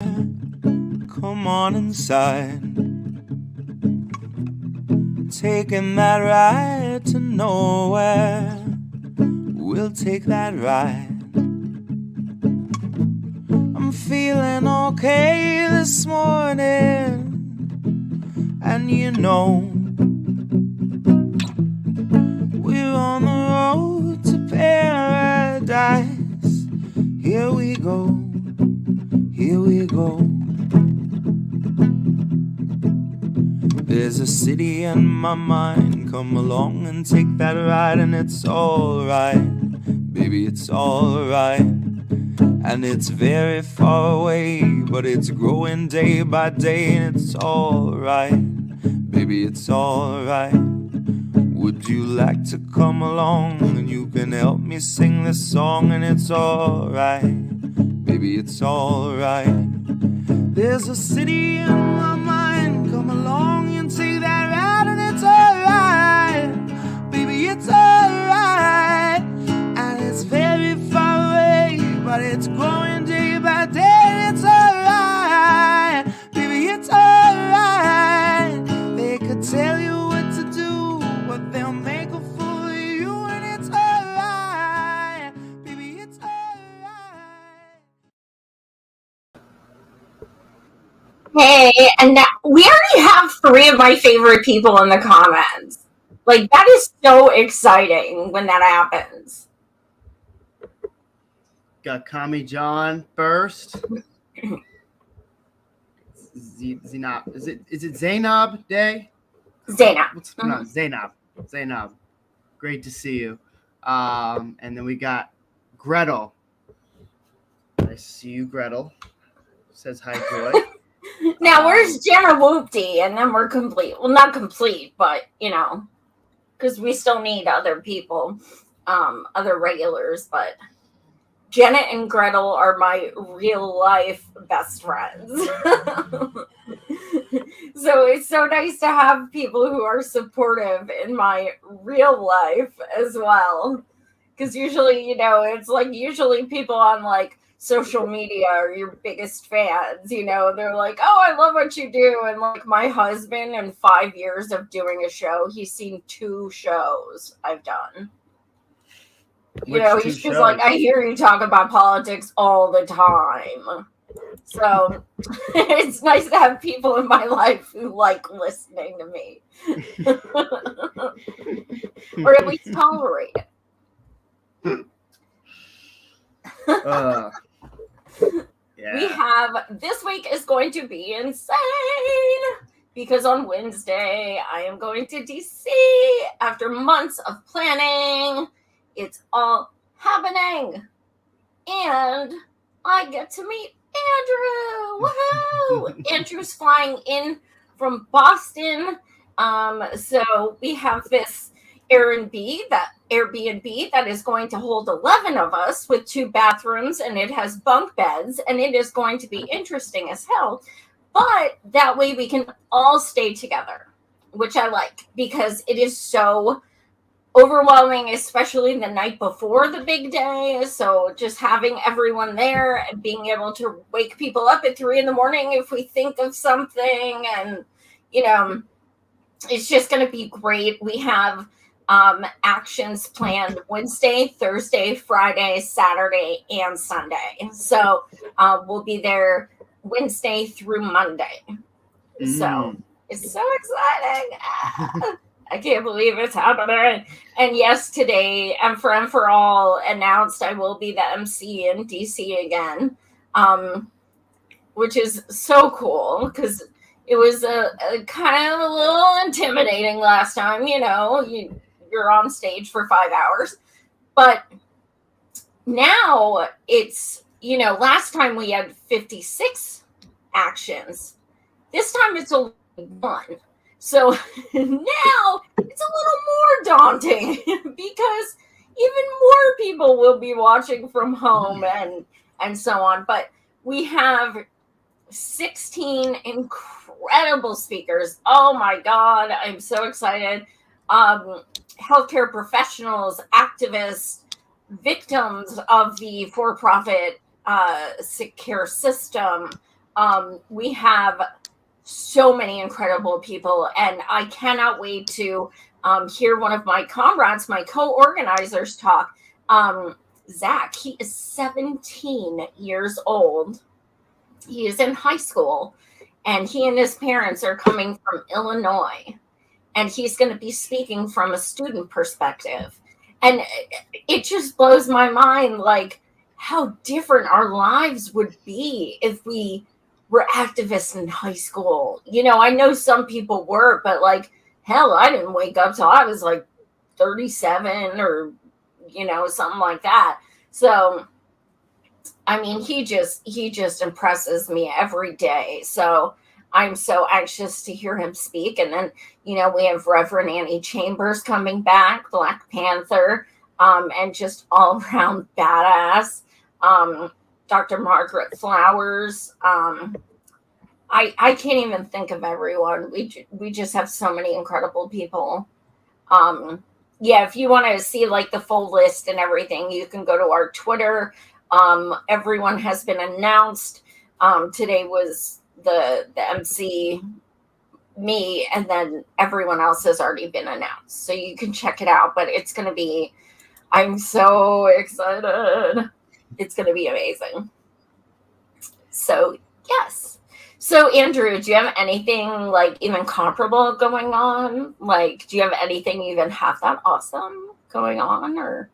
Come on inside. Taking that ride to nowhere. We'll take that ride. I'm feeling okay this morning. And you know, we're on the road to paradise. Here we go, here we go. There's a city in my mind. Come along and take that ride, and it's alright, baby, it's alright. And it's very far away, but it's growing day by day, and it's alright, baby, it's alright. Would you like to come along, and you can help me sing this song, and it's alright, baby, it's alright. There's a city in my mind. Come along and take that ride, and it's alright, baby, it's alright. And it's very far away, but it's growing day by day. It's alright, baby, it's alright. They could tell you what to do, but they'll make a fool of you, and it's alright, baby, it's alright. Hey, and now, we already have 3 of my favorite people in the comments. Like, that is so exciting when that happens. Got Kami John first. Zainab. Is it Zainab Day? Zainab. What's pronounced? Zainab. Great to see you. And then we got Gretel. Nice to see you, Gretel. Says hi, Joy. Now, where's Jenna Whoopty? And then we're complete. Well, not complete, but, because we still need other people, other regulars, but Jenna and Gretel are my real life best friends. So it's so nice to have people who are supportive in my real life as well. Because usually, it's like usually people on like social media are your biggest fans. They're like, oh, I love what you do. And like my husband, in 5 years of doing a show, he's seen 2 shows I've done. He's just like, I hear you talk about politics all the time. So it's nice to have people in my life who like listening to me. Or at least tolerate it. Yeah. We have, this week is going to be insane because on Wednesday I am going to DC after months of planning. It's all happening. And I get to meet Andrew. Woohoo! Andrew's flying in from Boston. So we have this Airbnb that is going to hold 11 of us with 2 bathrooms, and it has bunk beds, and it is going to be interesting as hell. But that way we can all stay together, which I like because it is so overwhelming, especially the night before the big day. So just having everyone there and being able to wake people up at 3 a.m. if we think of something, and it's just going to be great. We have actions planned Wednesday, Thursday, Friday, Saturday, and Sunday. So we'll be there Wednesday through Monday. So it's so exciting. I can't believe it's happening. And yes, today, M for All announced I will be the MC in DC again, which is so cool because it was a kind of a little intimidating last time. You're on stage for 5 hours. But now it's, last time we had 56 actions. This time it's only 1. So now it's a little more daunting because even more people will be watching from home and so on. But we have 16 incredible speakers. Oh my God, I'm so excited. Healthcare professionals, activists, victims of the for-profit sick care system, We have so many incredible people, and I cannot wait to hear one of my comrades, my co-organizers talk. Zach, he is 17 years old. He is in high school, and he and his parents are coming from Illinois, and he's going to be speaking from a student perspective. And it just blows my mind, like, how different our lives would be if we were activists in high school. You know, I know some people were, but like, hell, I didn't wake up till I was like 37 or, you know, something like that. So, I mean, he just impresses me every day. So I'm so anxious to hear him speak. And then, you know, we have Reverend Annie Chambers coming back, Black Panther, and just all around badass. Dr. Margaret Flowers. I can't even think of everyone. We just have so many incredible people. Yeah, if you want to see like the full list and everything, you can go to our Twitter. Everyone has been announced. Today was the MC, me, and then everyone else has already been announced. So you can check it out, but it's going to be, I'm so excited. It's going to be amazing. So, yes. So, Andrew, do you have anything like even comparable going on? Like, do you have anything even half that awesome going on, or?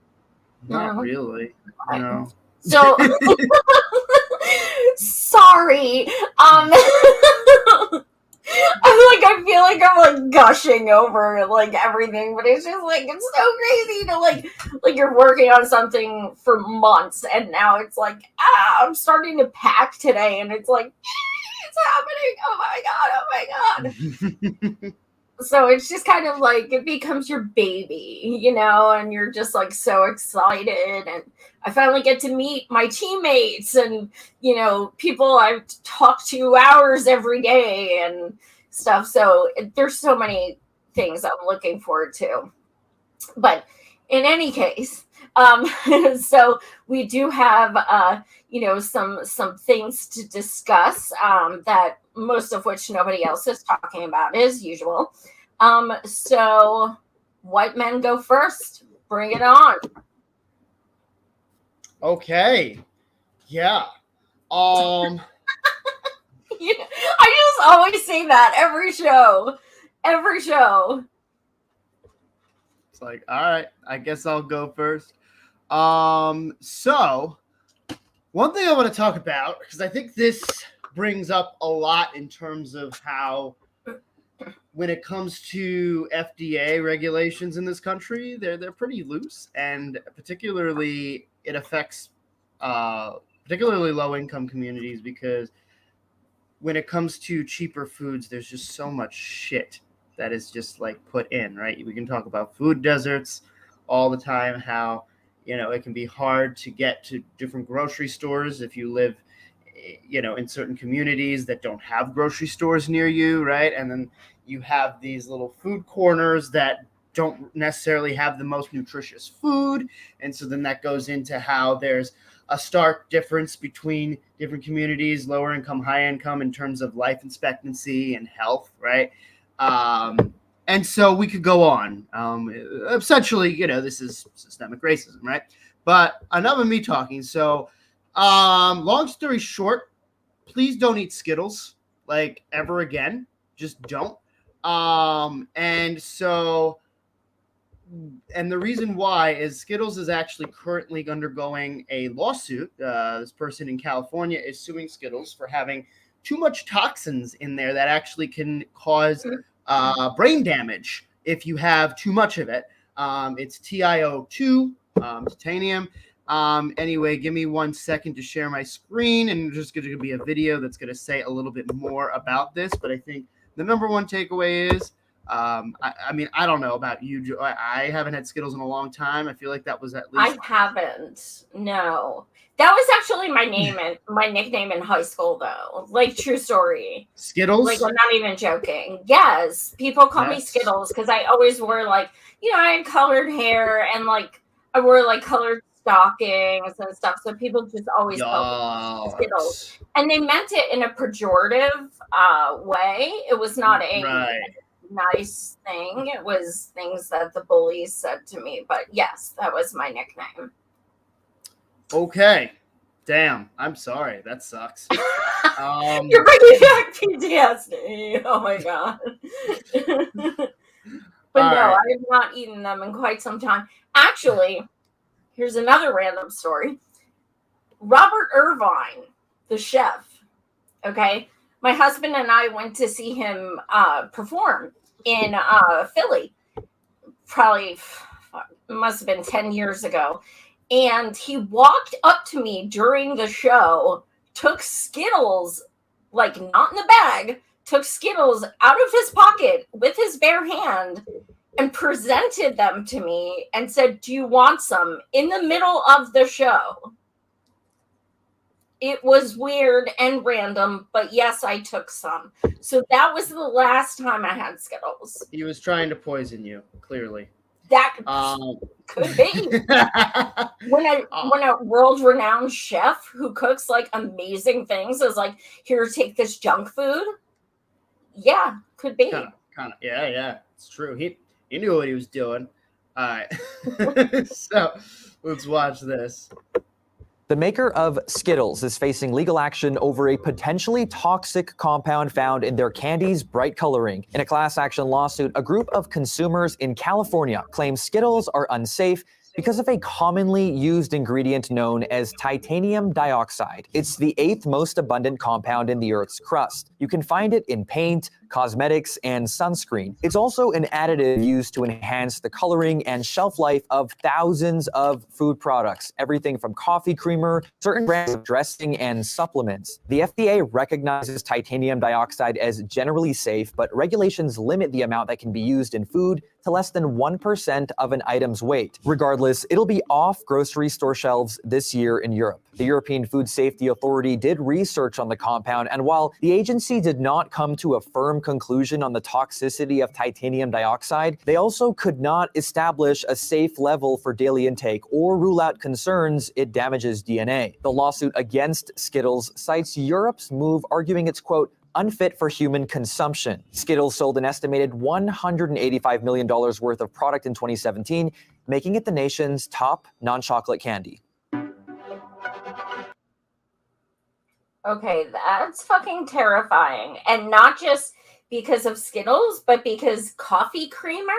Not really. No. So, sorry. I feel like I'm like gushing over like everything, but it's just like it's so crazy to like you're working on something for months, and now it's like I'm starting to pack today, and it's like it's happening. Oh my god. So it's just kind of like it becomes your baby, you know, and you're just like so excited. And I finally get to meet my teammates and, you know, people I've talked to hours every day and stuff. So there's so many things I'm looking forward to. But in any case, so we do have, you know, some things to discuss that most of which nobody else is talking about as usual. So white men go first. Bring it on. Okay. Yeah. I just always say that every show. Every show. It's like, all right, I guess I'll go first. So one thing I want to talk about, because I think this brings up a lot in terms of how when it comes to FDA regulations in this country, they're pretty loose, and particularly it affects particularly low-income communities, because when it comes to cheaper foods, there's just so much shit that is just like put in, right? We can talk about food deserts all the time, how, you know, it can be hard to get to different grocery stores if you live, you know, in certain communities that don't have grocery stores near you, right? And then you have these little food corners that don't necessarily have the most nutritious food. And so then that goes into how there's a stark difference between different communities, lower income, high income, in terms of life expectancy and health, right? And so we could go on. Essentially, you know, this is systemic racism, right? But enough of me talking. So long story short, please don't eat Skittles like ever again. Just don't. And the reason why is Skittles is actually currently undergoing a lawsuit. This person in California is suing Skittles for having too much toxins in there that actually can cause brain damage if you have too much of it. It's TiO2, titanium. Anyway, give me 1 second to share my screen, and there's just going to be a video that's going to say a little bit more about this. But I think the number one takeaway is, I mean, I don't know about you. I haven't had Skittles in a long time. I feel like that was at least. I haven't. No, that was actually my nickname in high school, though. Like, true story. Skittles. Like, I'm not even joking. Yes, people call me Skittles because I always wore, like, you know, I had colored hair, and like I wore like colored stockings and stuff. So people just always called them Skittles. Yucks. And they meant it in a pejorative way. It was not a Right. nice thing. It was things that the bullies said to me. But yes, that was my nickname. Okay. Damn. I'm sorry. That sucks. You're bringing back PTSD. Oh my god. But All no, right. I have not eaten them in quite some time. Actually, here's another random story. Robert Irvine, the chef, okay? My husband and I went to see him perform in Philly. Probably, must have been 10 years ago. And he walked up to me during the show, took Skittles, like not in the bag, took Skittles out of his pocket with his bare hand and presented them to me and said, "Do you want some?" in the middle of the show. It was weird and random, but yes, I took some. So that was the last time I had Skittles. He was trying to poison you, clearly. That could be. When a world-renowned chef who cooks like amazing things is like, "Here, take this junk food." Yeah, could be. Kind of. Yeah. It's true. He knew what he was doing. All right. So let's watch this. The maker of Skittles is facing legal action over a potentially toxic compound found in their candy's bright coloring. In a class action lawsuit, a group of consumers in California claims Skittles are unsafe because of a commonly used ingredient known as titanium dioxide. It's the 8th most abundant compound in the Earth's crust. You can find it in paint, cosmetics, and sunscreen. It's also an additive used to enhance the coloring and shelf life of thousands of food products, everything from coffee creamer, certain brands of dressing, and supplements. The FDA recognizes titanium dioxide as generally safe, but regulations limit the amount that can be used in food to less than 1% of an item's weight. Regardless, it'll be off grocery store shelves this year in Europe. The European Food Safety Authority did research on the compound, and while the agency did not come to a firm conclusion on the toxicity of titanium dioxide, they also could not establish a safe level for daily intake or rule out concerns it damages DNA. The lawsuit against Skittles cites Europe's move, arguing it's, quote, unfit for human consumption. Skittles sold an estimated $185 million worth of product in 2017, making it the nation's top non-chocolate candy. Okay, that's fucking terrifying. And not just because of Skittles, but because coffee creamer?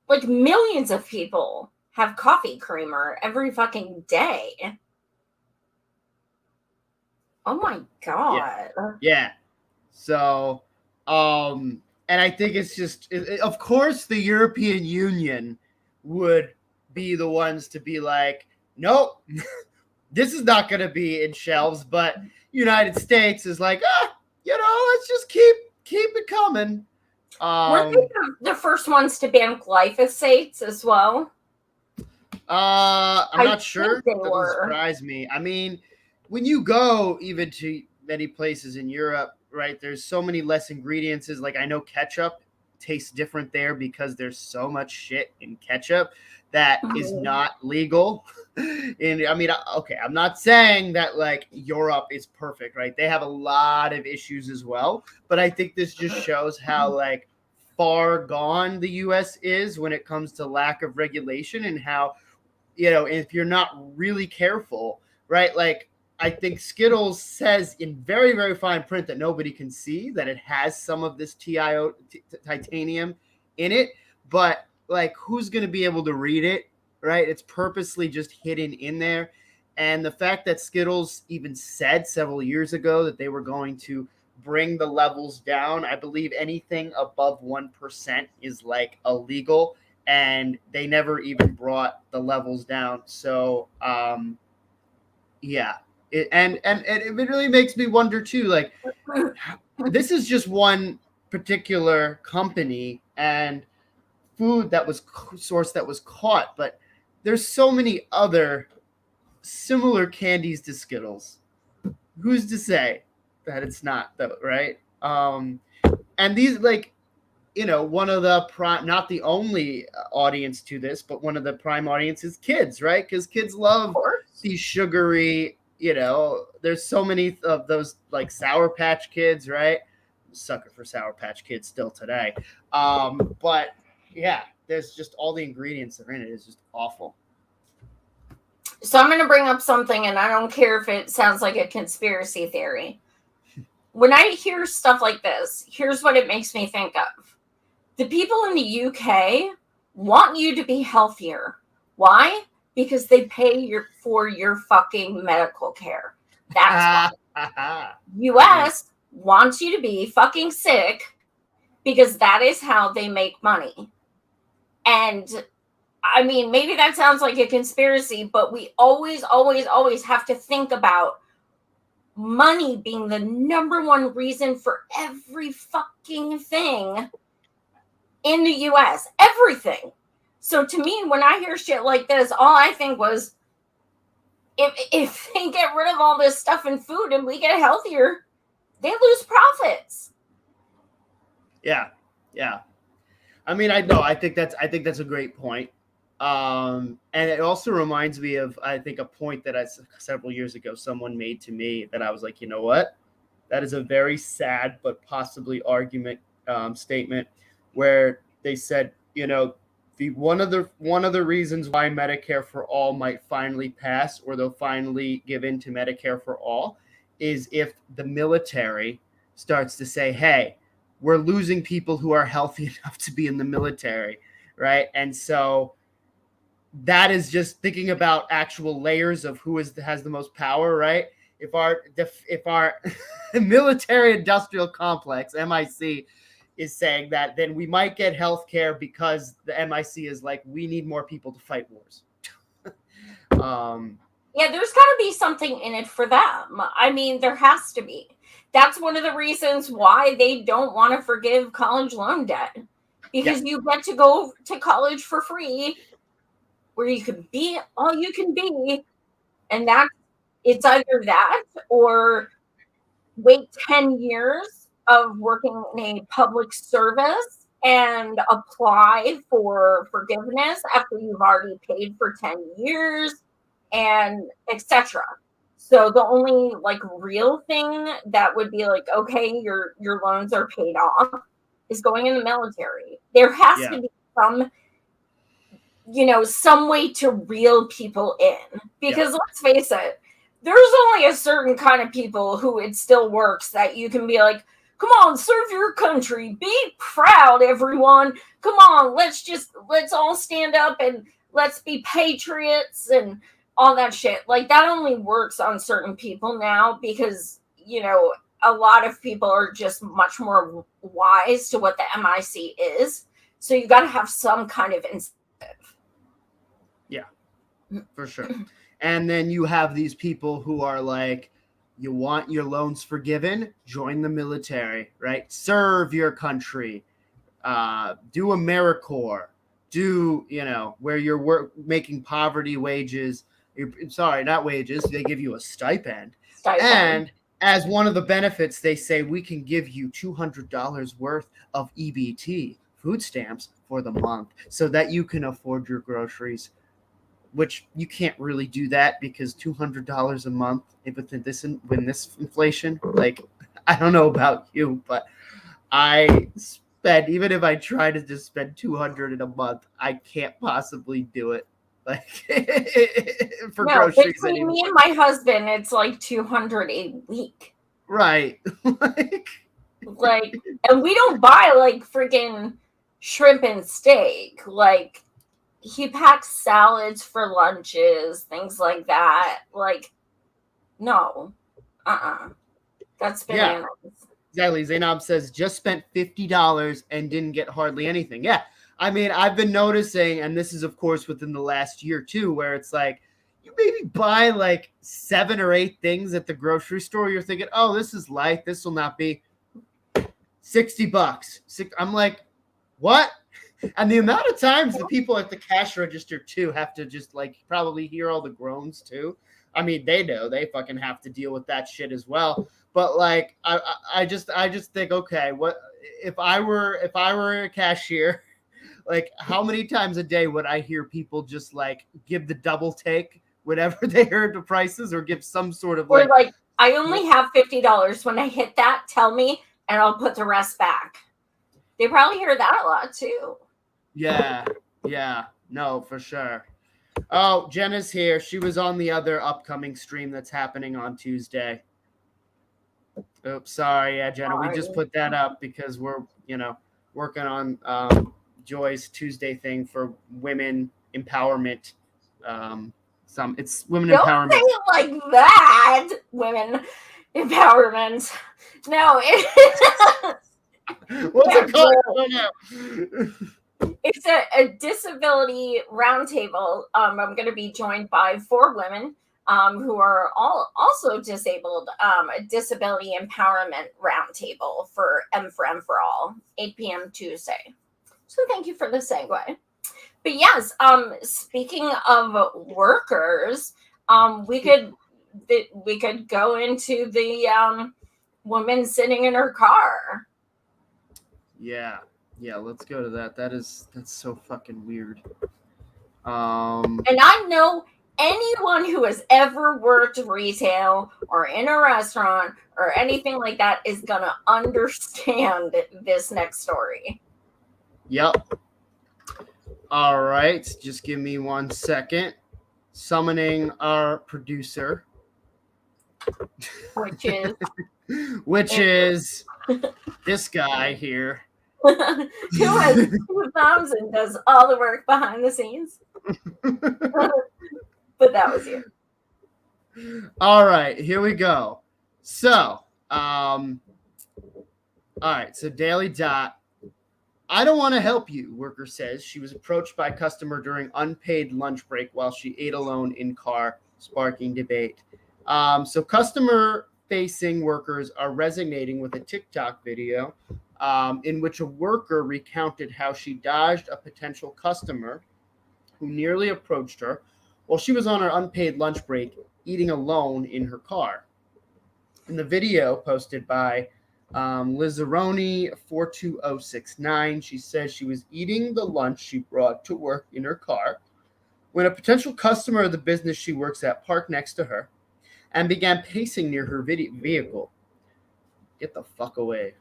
Like millions of people have coffee creamer every fucking day. Oh my god. Yeah. So, and I think it's just, of course, the European Union would be the ones to be like, nope, this is not going to be in shelves. But United States is like, let's just keep it coming. Weren't they the first ones to ban glyphosates as well? I'm not sure. They That doesn't were. surprise me. I mean, when you go even to many places in Europe, right, there's so many less ingredients. Like, I know ketchup tastes different there because there's so much shit in ketchup that is not legal. And I mean, okay, I'm not saying that like Europe is perfect, right? They have a lot of issues as well, but I think this just shows how like far gone the US is when it comes to lack of regulation, and how, if you're not really careful, right? Like, I think Skittles says in very, very fine print that nobody can see that it has some of this titanium in it, but like, who's going to be able to read it, right? It's purposely just hidden in there. And the fact that Skittles even said several years ago that they were going to bring the levels down, I believe anything above 1% is like illegal, and they never even brought the levels down. So, yeah. And it really makes me wonder too, like, this is just one particular company and food that was source that was caught, but there's so many other similar candies to Skittles. Who's to say that it's not, though, right? And these, like, one of the prime, not the only audience to this, but one of the prime audiences, kids, right? Because kids love these sugary, there's so many of those like Sour Patch Kids, right? Sucker for Sour Patch Kids still today. But yeah, there's just all the ingredients that are in it is just awful. So I'm going to bring up something, and I don't care if it sounds like a conspiracy theory. When I hear stuff like this, here's what it makes me think of. The people in the UK want you to be healthier. Why? Because they pay for your fucking medical care. That's why. US wants you to be fucking sick because that is how they make money. And I mean, maybe that sounds like a conspiracy, but we always have to think about money being the number one reason for every fucking thing in the US. Everything. So to me, when I hear shit like this, all I think was, if they get rid of all this stuff in food and we get healthier, they lose profits. Yeah. I mean, I think that's a great point. And it also reminds me of, I think, a point that several years ago someone made to me that I was like, you know what? That is a very sad but possibly argument statement where they said, one of the reasons why Medicare for all might finally pass, or they'll finally give in to Medicare for all, is if the military starts to say, hey, we're losing people who are healthy enough to be in the military, right? And so that is just thinking about actual layers of who has the most power, right? If our military industrial complex, MIC, is saying that, then we might get healthcare because the MIC is like, we need more people to fight wars. Yeah, there's got to be something in it for them. I mean, there has to be. That's one of the reasons why they don't want to forgive college loan debt, because you get to go to college for free, where you can be all you can be, and it's either that or wait 10 years of working in a public service and apply for forgiveness after you've already paid for 10 years and etc. So the only like real thing that would be like, okay, your loans are paid off, is going in the military. There has to be some way to reel people in, because let's face it, there's only a certain kind of people who it still works that you can be like, come on, serve your country, be proud, everyone. Come on, let's all stand up and let's be patriots and all that shit. Like, that only works on certain people now because, a lot of people are just much more wise to what the MIC is. So you got to have some kind of incentive. Yeah, for sure. And then you have these people who are like, you want your loans forgiven? Join the military, right? Serve your country. Do AmeriCorps. Do, where you're making poverty wages. Sorry, not wages. They give you a stipend. And as one of the benefits, they say we can give you $200 worth of EBT, food stamps, for the month so that you can afford your groceries, which you can't really do that because $200 a month with this inflation, like, I don't know about you, but I spend, even if I try to just spend $200 in a month, I can't possibly do it. Like, for groceries between anymore. Me and my husband, it's like $200 a week. Right. like, and we don't buy like freaking shrimp and steak. Like, he packs salads for lunches, things like that. Like, no. That's bananas. Yeah, exactly. Zainab says, just spent $50 and didn't get hardly anything. Yeah. I mean, I've been noticing, and this is, of course, within the last year, too, where it's like, you maybe buy like 7 or 8 things at the grocery store. You're thinking, oh, this is light. This will not be $60. I'm like, what? And the amount of times the people at the cash register, too, have to just like probably hear all the groans, too. I mean, they know they fucking have to deal with that shit as well. But like, I just think, okay, what if I were a cashier, like how many times a day would I hear people just like give the double take whenever they heard the prices, or give some sort of Or like, like, I only have $50. When I hit that, tell me, and I'll put the rest back. They probably hear that a lot too. yeah, no, for sure. Oh, Jenna's here. She was on the other upcoming stream that's happening on Tuesday. Oops, sorry. Yeah, Jenna, we just put that up because we're, working on Joy's Tuesday thing for women empowerment. It's women Don't empowerment. say it like that. Women empowerment. No, What's it called? It's a disability roundtable. I'm going to be joined by 4 women who are all also disabled. A disability empowerment roundtable for M for All, 8 p.m. Tuesday. So thank you for the segue. But yes, speaking of workers, we could go into the woman sitting in her car. Yeah, let's go to that. That's so fucking weird. And I know anyone who has ever worked retail or in a restaurant or anything like that is gonna understand this next story. Yep. All right, just give me 1 second. Summoning our producer, which is this guy here, who has 2 thumbs and does all the work behind the scenes. But that was you. All right, here we go. So, all right, so Daily Dot. I don't want to help you, worker says. She was approached by a customer during unpaid lunch break while she ate alone in car, sparking debate. So customer-facing workers are resonating with a TikTok video in which a worker recounted how she dodged a potential customer who nearly approached her while she was on her unpaid lunch break, eating alone in her car. In the video posted by Lizzaroni 42069, she says she was eating the lunch she brought to work in her car when a potential customer of the business she works at parked next to her and began pacing near her vehicle. Get the fuck away.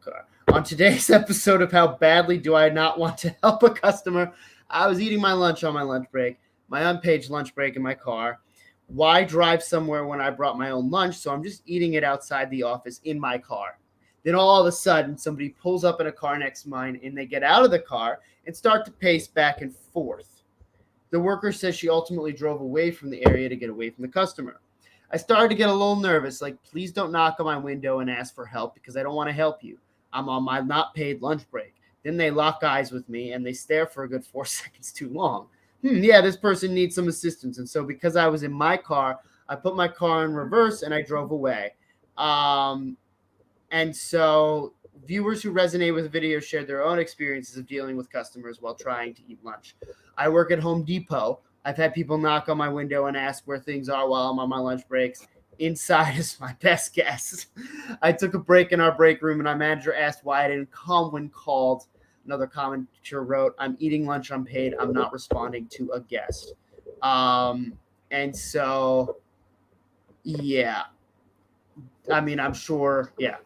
Okay. On today's episode of How Badly Do I Not Want to Help a Customer, I was eating my lunch on my lunch break, my unpaid lunch break in my car. Why drive somewhere when I brought my own lunch? So I'm just eating it outside the office in my car. Then all of a sudden, somebody pulls up in a car next to mine, and they get out of the car and start to pace back and forth. The worker says she ultimately drove away from the area to get away from the customer. I started to get a little nervous, like, please don't knock on my window and ask for help because I don't want to help you. I'm on my not paid lunch break. Then they lock eyes with me, and they stare for a good 4 seconds too long. Yeah, this person needs some assistance. And so because I was in my car, I put my car in reverse and I drove away. And so viewers who resonate with the video shared their own experiences of dealing with customers while trying to eat lunch. I work at Home Depot. I've had people knock on my window and ask where things are while I'm on my lunch breaks. Inside is my best guess. I took a break in our break room and our manager asked why I didn't come when called. Another commenter wrote, I'm eating lunch unpaid. I'm not responding to a guest. And so, yeah. I mean, I'm sure, yeah.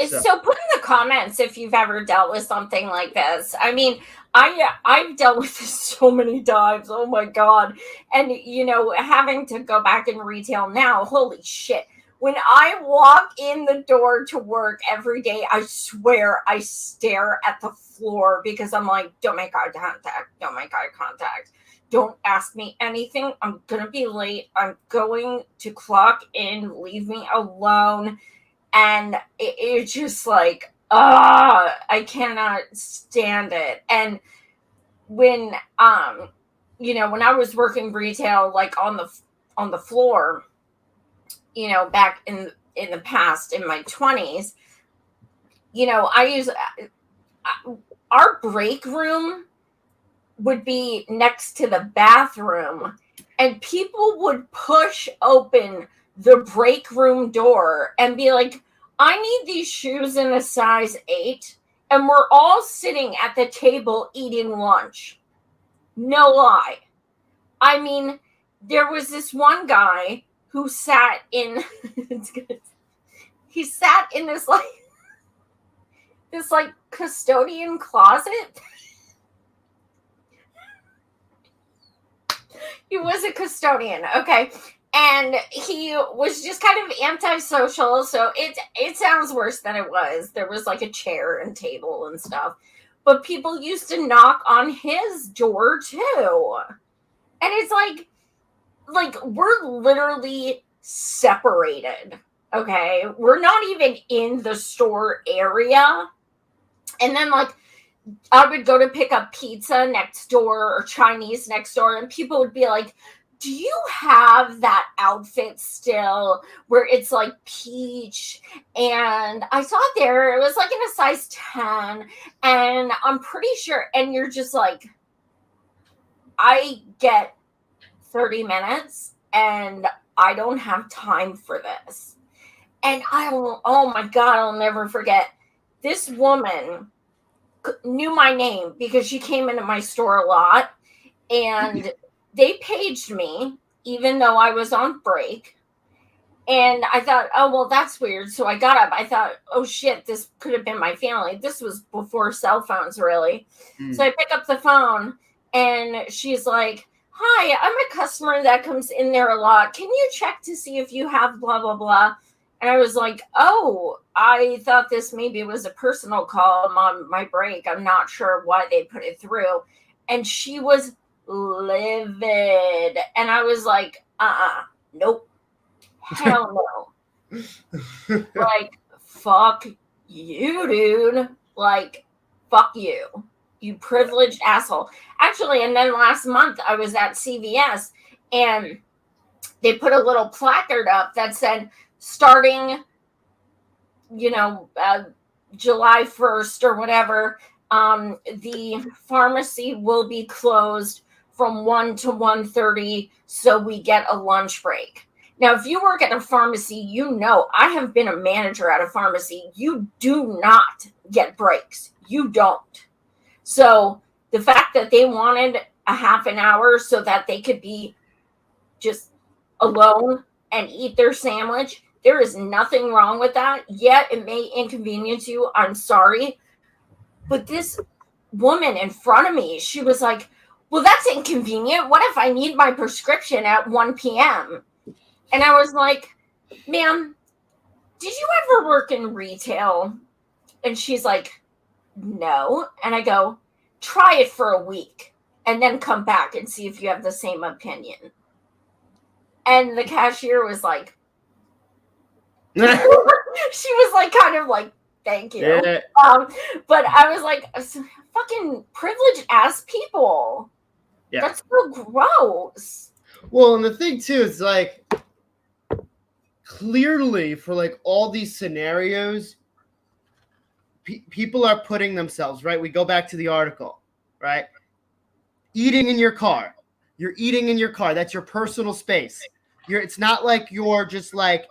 So put in the comments if you've ever dealt with something like this. I mean, I've dealt with this so many times. Oh my God. And, having to go back in retail now, holy shit. When I walk in the door to work every day, I swear I stare at the floor because I'm like, don't make eye contact. Don't make eye contact. Don't ask me anything. I'm going to be late. I'm going to clock in. Leave me alone. And it's just like, I cannot stand it. And when, when I was working retail, like on the floor, back in the past, in my 20s, our break room would be next to the bathroom, and people would push open the break room door and be like, I need these shoes in a size 8, and we're all sitting at the table eating lunch. No lie. I mean, there was this one guy who sat in he sat in this custodian closet. He was a custodian, okay, and he was just kind of antisocial, so it sounds worse than it was. There was like a chair and table and stuff, but people used to knock on his door too. And it's like we're literally separated, okay? We're not even in the store area. And then, like, I would go to pick up pizza next door or Chinese next door, and people would be like, do you have that outfit still where it's like peach? And I saw it there. It was like in a size 10. And I'm pretty sure, and you're just like, I get 30 minutes and I don't have time for this. And oh my God, I'll never forget. This woman knew my name because she came into my store a lot, and they paged me even though I was on break. And I thought, oh, well, that's weird. So I got up. I thought, oh, shit, this could have been my family. This was before cell phones, really. So I pick up the phone, and she's like, hi, I'm a customer that comes in there a lot. Can you check to see if you have blah, blah, blah? And I was like, oh, I thought this maybe was a personal call. I'm on my break. I'm not sure why they put it through. And she was livid. And I was like, nope. Hell no. Like, fuck you, dude. Like, fuck you. You privileged asshole. Actually, and then last month I was at CVS, and they put a little placard up that said, starting, July 1st or whatever, the pharmacy will be closed from 1 to 1:30, so we get a lunch break. Now, if you work at a pharmacy, I have been a manager at a pharmacy. You do not get breaks. You don't. So the fact that they wanted a half an hour so that they could be just alone and eat their sandwich, there is nothing wrong with that. Yeah, it may inconvenience you. I'm sorry. But this woman in front of me, she was like, well, that's inconvenient. What if I need my prescription at 1 p.m.? And I was like, ma'am, did you ever work in retail? And she's like, no. And I go, try it for a week and then come back and see if you have the same opinion. And the cashier was like, she was like, kind of like, thank you. Yeah. But I was like, fucking privileged ass people. Yeah. That's so gross. Well, and the thing too is like, clearly for like all these scenarios, people are putting themselves, right? We go back to the article, right? Eating in your car. You're eating in your car. That's your personal space. It's not like you're just like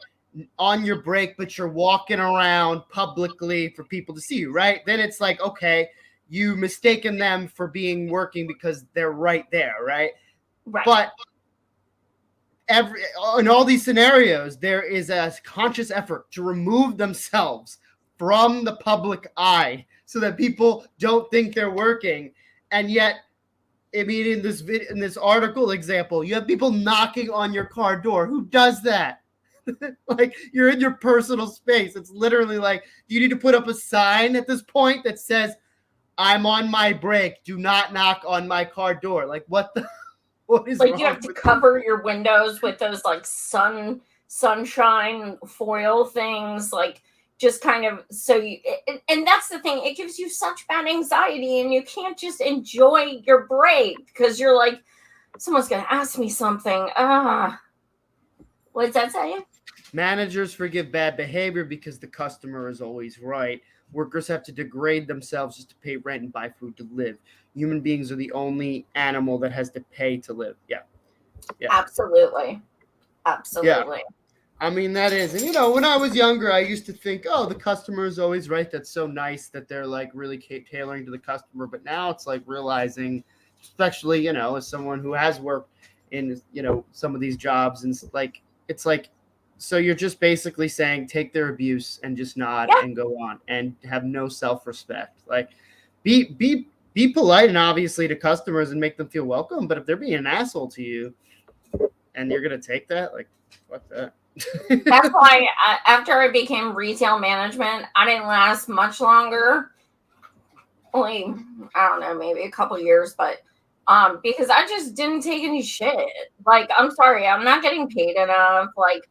on your break, but you're walking around publicly for people to see you, right? Then it's like, okay, you mistaken them for being working because they're right there, right? Right. But in all these scenarios, there is a conscious effort to remove themselves from the public eye so that people don't think they're working. And yet, I mean, in this article example, you have people knocking on your car door. Who does that? Like, you're in your personal space. It's literally like, do you need to put up a sign at this point that says, I'm on my break, do not knock on my car door? Like, what is like wrong you have to with cover your windows with those like sunshine foil things, like just kind of and that's the thing, it gives you such bad anxiety, and you can't just enjoy your break because you're like, someone's gonna ask me something. What's that saying? Managers forgive bad behavior because the customer is always right. Workers have to degrade themselves just to pay rent and buy food to live. Human beings are the only animal that has to pay to live. Yeah. Absolutely. I mean, that is. And, you know, when I was younger, I used to think, oh, the customer is always right. That's so nice that they're like really tailoring to the customer. But now it's like realizing, especially, you know, as someone who has worked in, you know, some of these jobs, and it's like, so you're just basically saying take their abuse and just nod Yeah. and go on and have no self-respect. Like, be polite and obviously to customers and make them feel welcome. But if they're being an asshole to you and you're going to take that, like, fuck that. That's why after I became retail management, I didn't last much longer. Only, I don't know, maybe a couple years, but because I just didn't take any shit. Like, I'm sorry, I'm not getting paid enough. Like,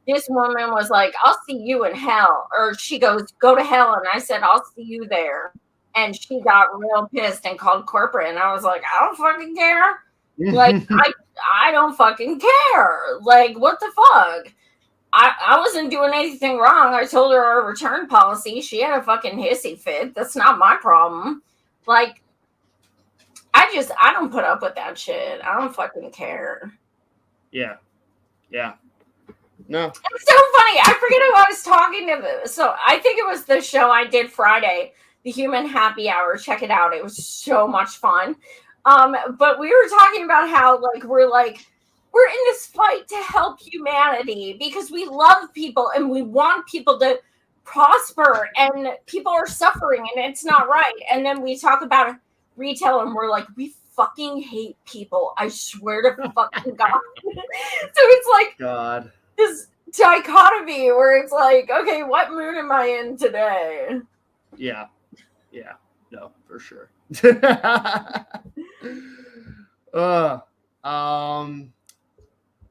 this woman was like, I'll see you in hell. Or she goes, go to hell. And I said, I'll see you there. And she got real pissed and called corporate. And I was like, I don't fucking care. Like, I don't fucking care. Like, what the fuck? I wasn't doing anything wrong. I told her our return policy. She had a fucking hissy fit. That's not my problem. Like, I don't put up with that shit. I don't fucking care. Yeah. No. It's so funny. I forget who I was talking to. So I think it was the show I did Friday, the Human Happy Hour. Check it out. It was so much fun. But we were talking about how we're in this fight to help humanity because we love people and we want people to prosper, and people are suffering and it's not right. And then we talk about retail and we're like, we fucking hate people. I swear to fucking God. So it's like God. this dichotomy where it's like, okay, what mood am I in today? Yeah. No, for sure. All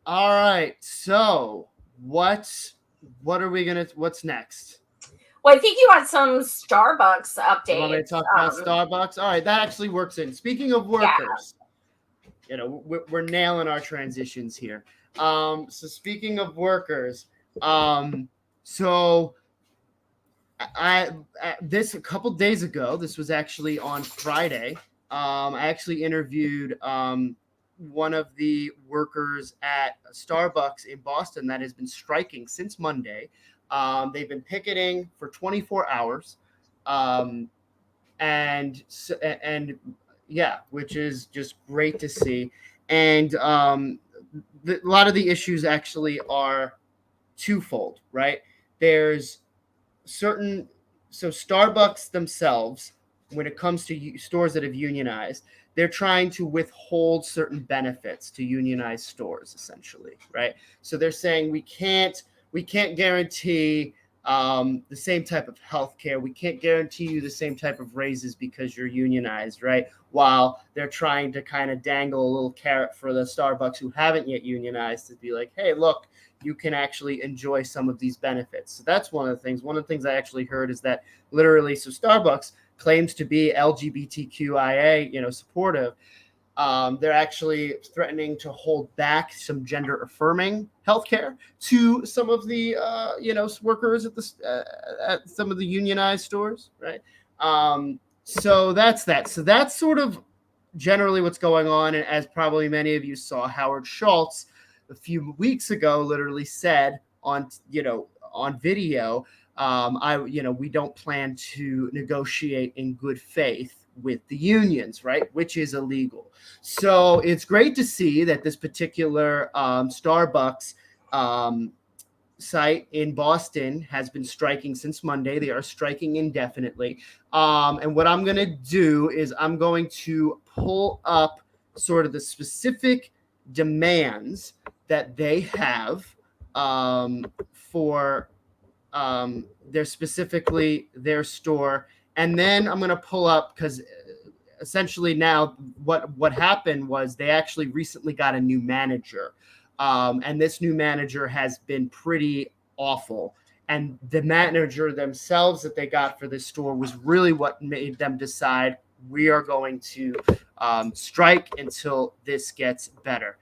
right. So what's next? Well, I think you had some Starbucks updates. You want me to talk about Starbucks? All right, that actually works in. Speaking of workers, you know, we're nailing our transitions here. So speaking of workers, so this a couple days ago, this was actually on Friday. I actually interviewed one of the workers at Starbucks in Boston that has been striking since Monday. They've been picketing for 24 hours. Which is just great to see. And a lot of the issues actually are twofold, right? There's so Starbucks themselves, when it comes to stores that have unionized, they're trying to withhold certain benefits to unionized stores, essentially, right? So they're saying we can't guarantee the same type of health care. We can't guarantee you the same type of raises because you're unionized, right? While they're trying to kind of dangle a little carrot for the Starbucks who haven't yet unionized to be like, hey, look, you can actually enjoy some of these benefits. So that's one of the things. One of the things I actually heard is that literally, so Starbucks claims to be LGBTQIA, supportive. They're actually threatening to hold back some gender affirming healthcare to some of the workers at some of the unionized stores, right? So that's that. So that's sort of generally what's going on. And as probably many of you saw, Howard Schultz a few weeks ago literally said on video, we don't plan to negotiate in good faith with the unions, right? Which is illegal. So it's great to see that this particular Starbucks site in Boston has been striking since Monday. They are striking indefinitely. And what I'm going to do is I'm going to pull up sort of the specific demands that they have for their store. And then I'm going to pull up, because essentially now what happened was they actually recently got a new manager. And this new manager has been pretty awful. And the manager themselves that they got for this store was really what made them decide we are going to strike until this gets better.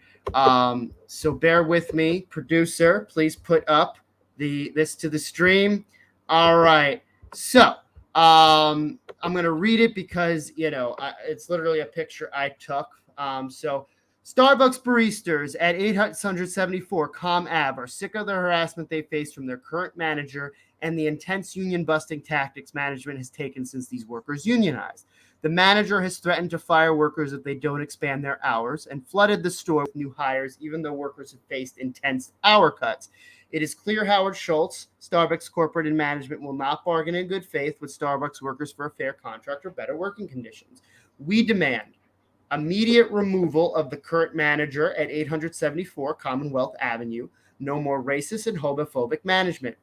So bear with me, producer. Please put up this to the stream. All right. So I'm going to read it because, it's literally a picture I took. So Starbucks baristas at 874 Com Ave are sick of the harassment they face from their current manager and the intense union-busting tactics management has taken since these workers unionized. The manager has threatened to fire workers if they don't expand their hours and flooded the store with new hires, even though workers have faced intense hour cuts. It is clear Howard Schultz, Starbucks corporate and management, will not bargain in good faith with Starbucks workers for a fair contract or better working conditions. We demand immediate removal of the current manager at 874 Commonwealth Avenue. No more racist and homophobic management.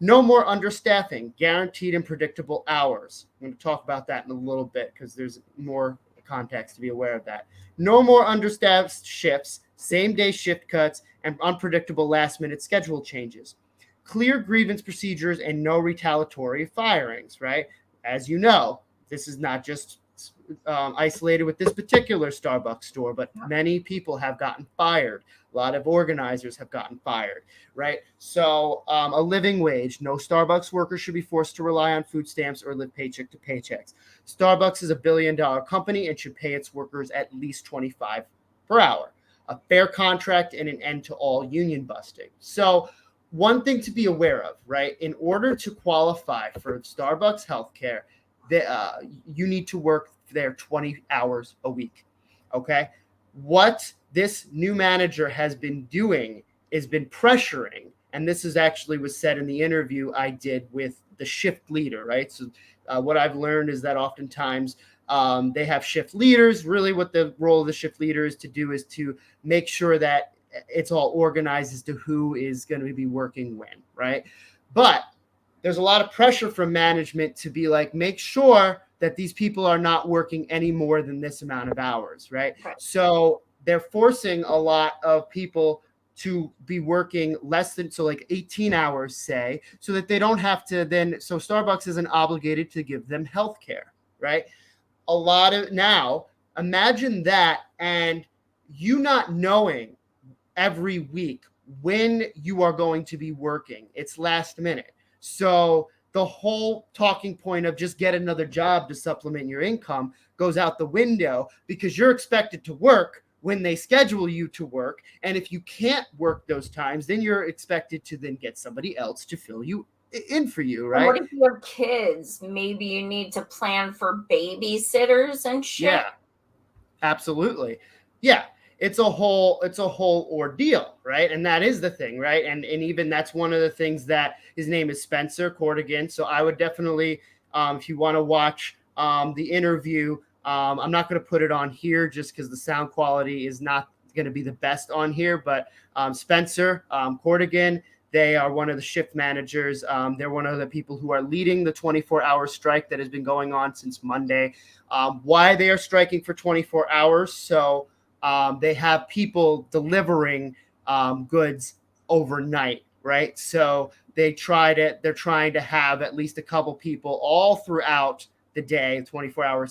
No more understaffing, guaranteed and predictable hours. I'm going to talk about that in a little bit because there's more context to be aware of that. No more understaffed shifts, same-day shift cuts, and unpredictable last-minute schedule changes. Clear grievance procedures and no retaliatory firings, right? As you know, this is not just isolated with this particular Starbucks store, but many people have gotten fired. A lot of organizers have gotten fired, right? So a living wage. No Starbucks worker should be forced to rely on food stamps or live paycheck to paychecks. Starbucks is a billion-dollar company and should pay its workers at least $25 per hour. A fair contract and an end to all union busting. So one thing to be aware of, right? In order to qualify for Starbucks healthcare, you need to work there 20 hours a week, okay? What this new manager has been doing is been pressuring, and this is actually was said in the interview I did with the shift leader, right? So what I've learned is that oftentimes they have shift leaders. Really what the role of the shift leader is to do is to make sure that it's all organized as to who is going to be working when, right? But there's a lot of pressure from management to be like, make sure that these people are not working any more than this amount of hours, right? So they're forcing a lot of people to be working less than, so like 18 hours, say, so that they don't have to then, so Starbucks isn't obligated to give them healthcare, right? A lot of, now, imagine that and you not knowing every week when you are going to be working. It's last minute. So the whole talking point of just get another job to supplement your income goes out the window because you're expected to work when they schedule you to work. And if you can't work those times, then you're expected to then get somebody else to fill you in for you, right? And what if you have kids? Maybe you need to plan for babysitters and shit. Yeah, absolutely. Yeah. It's a whole ordeal, right? And that is the thing, right? And even that's one of the things that his name is Spencer Cordigan. So I would definitely, if you want to watch the interview, I'm not going to put it on here just because the sound quality is not going to be the best on here. But Spencer Cordigan, they are one of the shift managers. They're one of the people who are leading the 24-hour strike that has been going on since Monday. Why they are striking for 24 hours? So they have people delivering goods overnight, right? So they're trying to have at least a couple people all throughout the day, 24-hour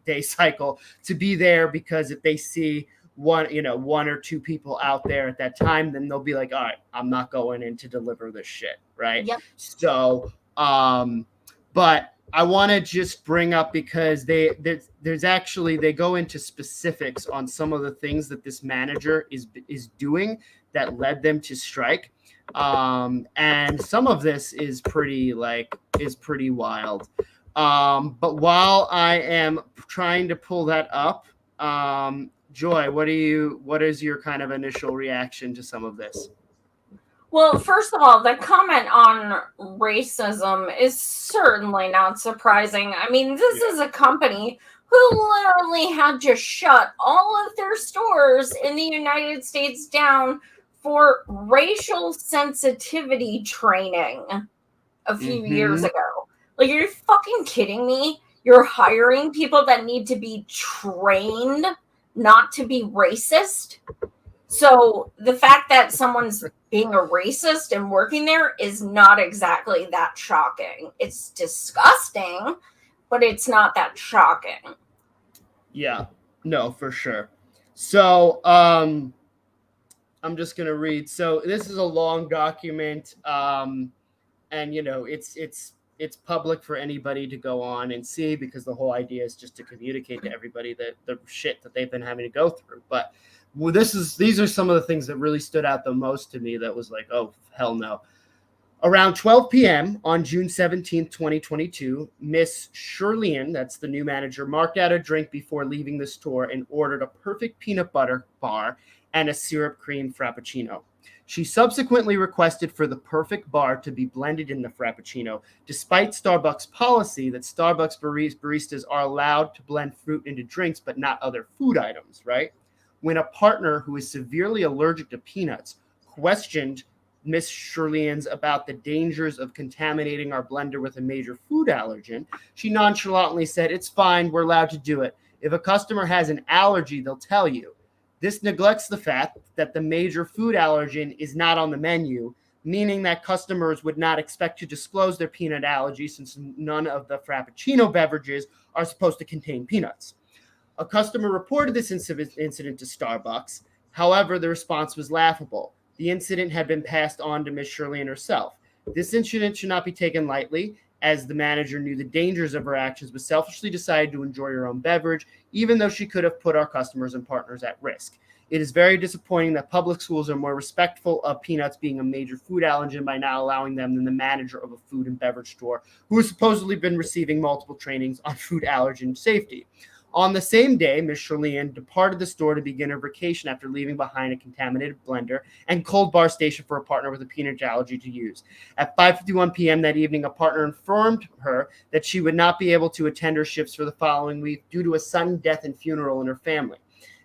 day cycle, to be there, because if they see one or two people out there at that time, then they'll be like, all right, I'm not going in to deliver this shit, right? Yep. So, but I want to just bring up, because there's actually, they go into specifics on some of the things that this manager is doing that led them to strike. And some of this is pretty wild. But while I am trying to pull that up, Joy, what is your kind of initial reaction to some of this? Well, first of all, the comment on racism is certainly not surprising. I mean, this is a company who literally had to shut all of their stores in the United States down for racial sensitivity training a few years ago. Like, are you fucking kidding me? You're hiring people that need to be trained not to be racist? So the fact that someone's being a racist and working there is not exactly that shocking. It's disgusting, but it's not that shocking. Yeah, no, for sure. So I'm just going to read. So this is a long document, and it's public for anybody to go on and see, because the whole idea is just to communicate to everybody the shit that they've been having to go through. But well, these are some of the things that really stood out the most to me. That was like, oh, hell no. Around 12 p.m. on June 17th, 2022, Miss Shirleyan, that's the new manager, marked out a drink before leaving the store and ordered a perfect peanut butter bar and a syrup cream frappuccino. She subsequently requested for the perfect bar to be blended in the frappuccino, despite Starbucks' policy that Starbucks baristas are allowed to blend fruit into drinks, but not other food items, right? When a partner who is severely allergic to peanuts questioned Miss Shirleyan's about the dangers of contaminating our blender with a major food allergen, she nonchalantly said, "It's fine, we're allowed to do it. If a customer has an allergy, they'll tell you." This neglects the fact that the major food allergen is not on the menu, meaning that customers would not expect to disclose their peanut allergy since none of the Frappuccino beverages are supposed to contain peanuts. A customer reported this incident to Starbucks. However, the response was laughable. The incident had been passed on to Ms. Shirleyan herself. This incident should not be taken lightly, as the manager knew the dangers of her actions but selfishly decided to enjoy her own beverage, even though she could have put our customers and partners at risk. It is very disappointing that public schools are more respectful of peanuts being a major food allergen by not allowing them than the manager of a food and beverage store, who has supposedly been receiving multiple trainings on food allergen safety. On the same day, Ms. Shirleyan departed the store to begin her vacation after leaving behind a contaminated blender and cold bar station for a partner with a peanut allergy to use. At 5:51 p.m. that evening, a partner informed her that she would not be able to attend her shifts for the following week due to a sudden death and funeral in her family.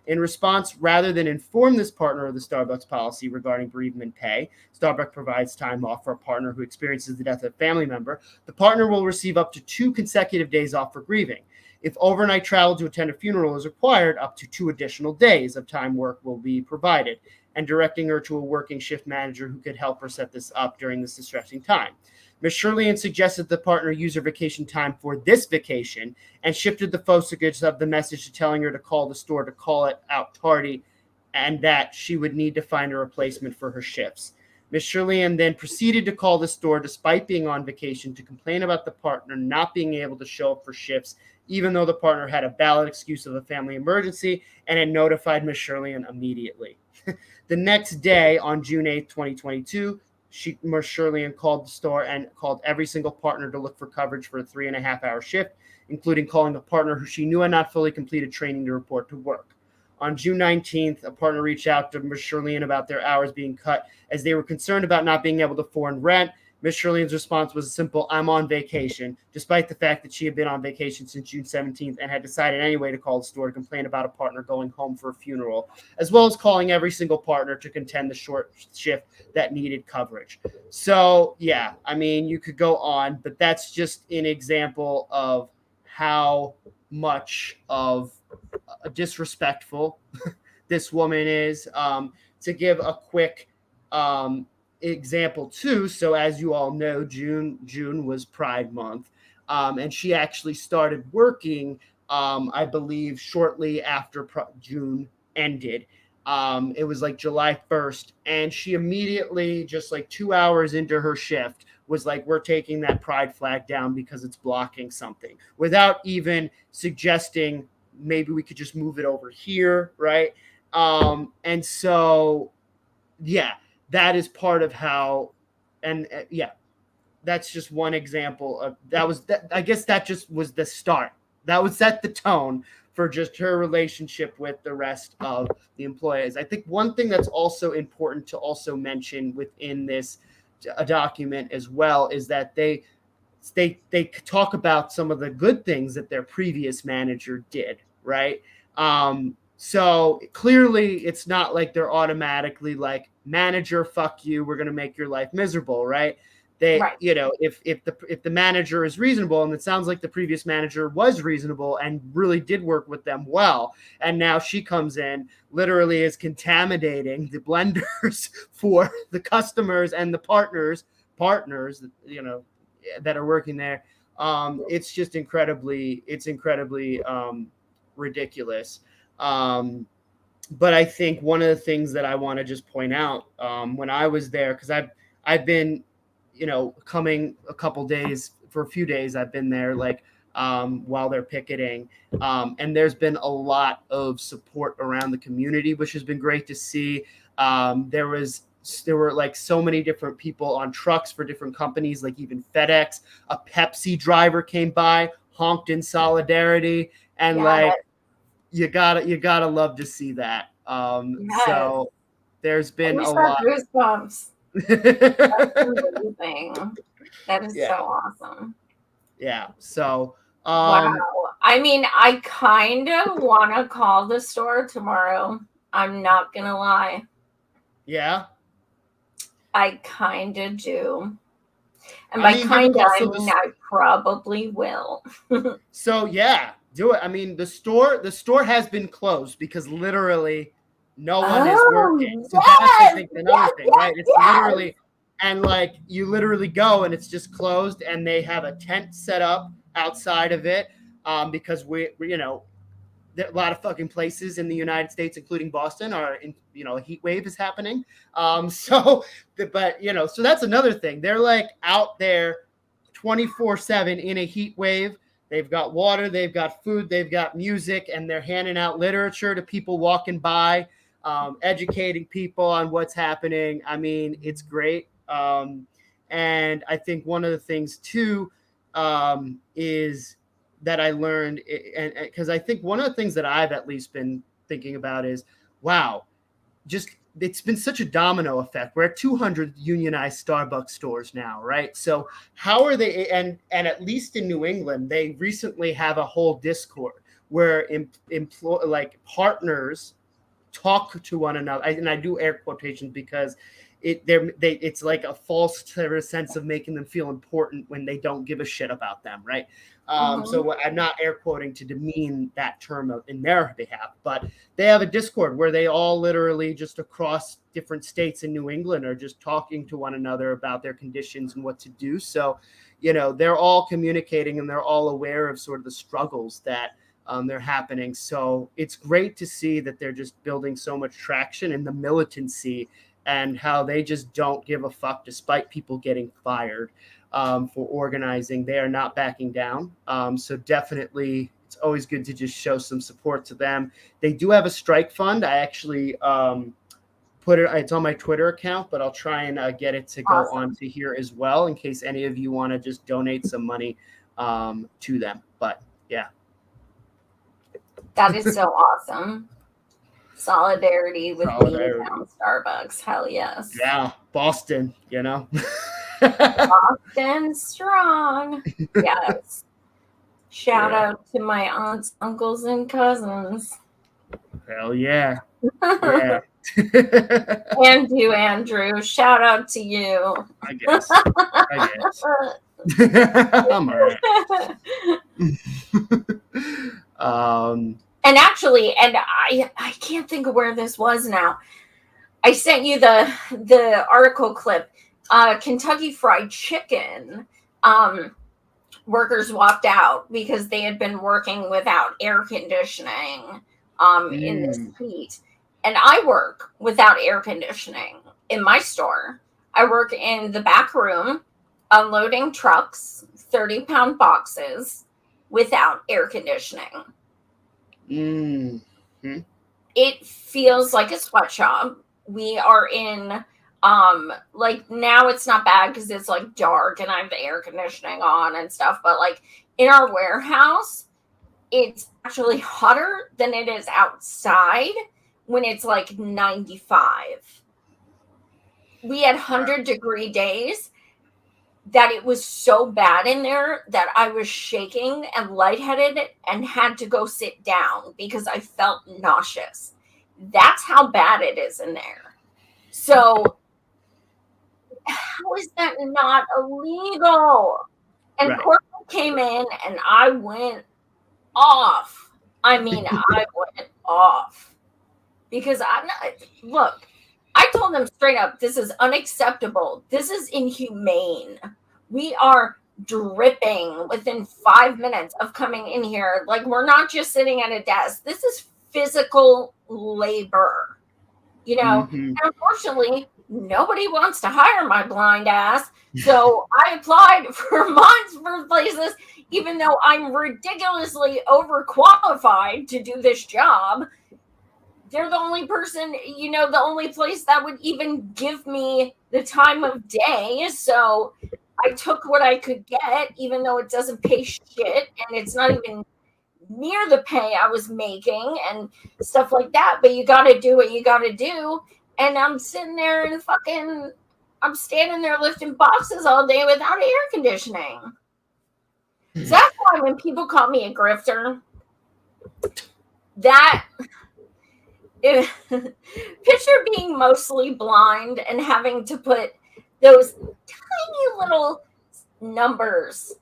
In response, rather than inform this partner of the Starbucks policy regarding bereavement pay, Starbucks provides time off for a partner who experiences the death of a family member. The partner will receive up to 2 consecutive days off for grieving. If overnight travel to attend a funeral is required, up to 2 additional days of time work will be provided, and directing her to a working shift manager who could help her set this up during this distressing time. Ms. Shirleyan suggested the partner use her vacation time for this vacation and shifted the focus of the message to telling her to call the store to call it out tardy and that she would need to find a replacement for her shifts. Ms. Shirleyan then proceeded to call the store despite being on vacation to complain about the partner not being able to show up for shifts, even though the partner had a valid excuse of a family emergency and had notified Ms. Shirleyan immediately. The next day, on June 8th, 2022, Ms. Shirleyan called the store and called every single partner to look for coverage for a 3.5-hour shift, including calling a partner who she knew had not fully completed training to report to work. On June 19th, a partner reached out to Ms. Shirleyan about their hours being cut as they were concerned about not being able to afford rent. Ms. Shirleyan's response was a simple, "I'm on vacation," despite the fact that she had been on vacation since June 17th and had decided anyway to call the store to complain about a partner going home for a funeral, as well as calling every single partner to contend the short shift that needed coverage. So, yeah, I mean, you could go on, but that's just an example of how much of a disrespectful this woman is. To give a quick example too, so as you all know, June was Pride Month, and she actually started working, I believe, shortly after June ended. It was like July 1st, and she immediately, just like 2 hours into her shift, was like, "We're taking that pride flag down because it's blocking something," without even suggesting maybe we could just move it over here, right? And so, yeah, that is part of how, and yeah, that's just one example of that. Was that, I guess that just was the start. That would set the tone for just her relationship with the rest of the employees. I think one thing that's also important to also mention within this document as well is that they talk about some of the good things that their previous manager did, right? So clearly it's not like they're automatically like, "Manager, fuck you, we're going to make your life miserable," right? They, Right. you know, if the manager is reasonable, and it sounds like the previous manager was reasonable and really did work with them well, and now she comes in, literally is contaminating the blenders for the customers and the partners, you know, that are working there. It's just incredibly ridiculous. But I think one of the things that I want to just point out, when I was there, because I've been, you know, coming a few days, I've been there like while they're picketing. And there's been a lot of support around the community, which has been great to see. There were like so many different people on trucks for different companies, like even FedEx. A Pepsi driver came by, honked in solidarity, and you gotta love to see that. So there's been a lot. Goosebumps. That's amazing. That is so awesome. Yeah. So wow. I mean, I kind of want to call the store tomorrow. I'm not gonna lie. Yeah. I kind of do. And by kind of, I mean I probably will. So yeah, do it. I mean, the store has been closed because literally no one is working. So that's I think another thing, right? It's literally, and like you literally go and it's just closed, and they have a tent set up outside of it, because we you know, a lot of fucking places in the United States, including Boston, are in, you know, a heat wave is happening. So that's another thing. They're like out there 24/7 in a heat wave. They've got water, they've got food, they've got music, and they're handing out literature to people walking by, educating people on what's happening. I mean, it's great. And I think one of the things too, is that I learned, and because I think one of the things that I've at least been thinking about is, wow, just it's been such a domino effect. We're at 200 unionized Starbucks stores now, right? So how are they? And at least in New England, they recently have a whole Discord where partners talk to one another. And I do air quotations because it's like a false sense of making them feel important when they don't give a shit about them, right? So I'm not air quoting to demean that term in their behalf, but they have a Discord where they all literally just across different states in New England are just talking to one another about their conditions and what to do. So, you know, they're all communicating and they're all aware of sort of the struggles that they're happening. So it's great to see that they're just building so much traction in the militancy and how they just don't give a fuck despite people getting fired for organizing. They are not backing down. So definitely, it's always good to just show some support to them. They do have a strike fund. I actually it's on my Twitter account, but I'll try and get it to go on to here as well in case any of you want to just donate some money to them. But yeah. That is so awesome. Solidarity with Beantown Starbucks. Hell yes. Yeah. Boston, you know. Boston strong. Yes. Shout out to my aunts, uncles, and cousins. Hell yeah. Yeah. And you, Andrew. Shout out to you. I guess. I'm all right. And actually, and I can't think of where this was now. I sent you the article clip. Kentucky Fried Chicken workers walked out because they had been working without air conditioning in this heat. And I work without air conditioning in my store. I work in the back room unloading trucks, 30-pound boxes without air conditioning. Mm-hmm. It feels like a sweatshop. We are in like now it's not bad because it's like dark and I have the air conditioning on and stuff, but like in our warehouse it's actually hotter than it is outside when it's like 95. We had 100-degree days that it was so bad in there that I was shaking and lightheaded and had to go sit down because I felt nauseous. That's how bad it is in there. So how is that not illegal? And Corporal came in and I went off. I mean, I went off because I'm not, look, I told them straight up, this is unacceptable. This is inhumane. We are dripping within 5 minutes of coming in here. Like, we're not just sitting at a desk. This is physical labor, you know? And unfortunately, nobody wants to hire my blind ass. So I applied for months for places. even though I'm ridiculously overqualified to do this job. They're the only person, the only place that would even give me the time of day. So I took what I could get, even though it doesn't pay shit and it's not even near the pay I was making and stuff like that. But you got to do what you got to do. And I'm sitting there and I'm standing there lifting boxes all day without air conditioning. So that's why when people call me a grifter, picture being mostly blind and having to put those tiny little numbers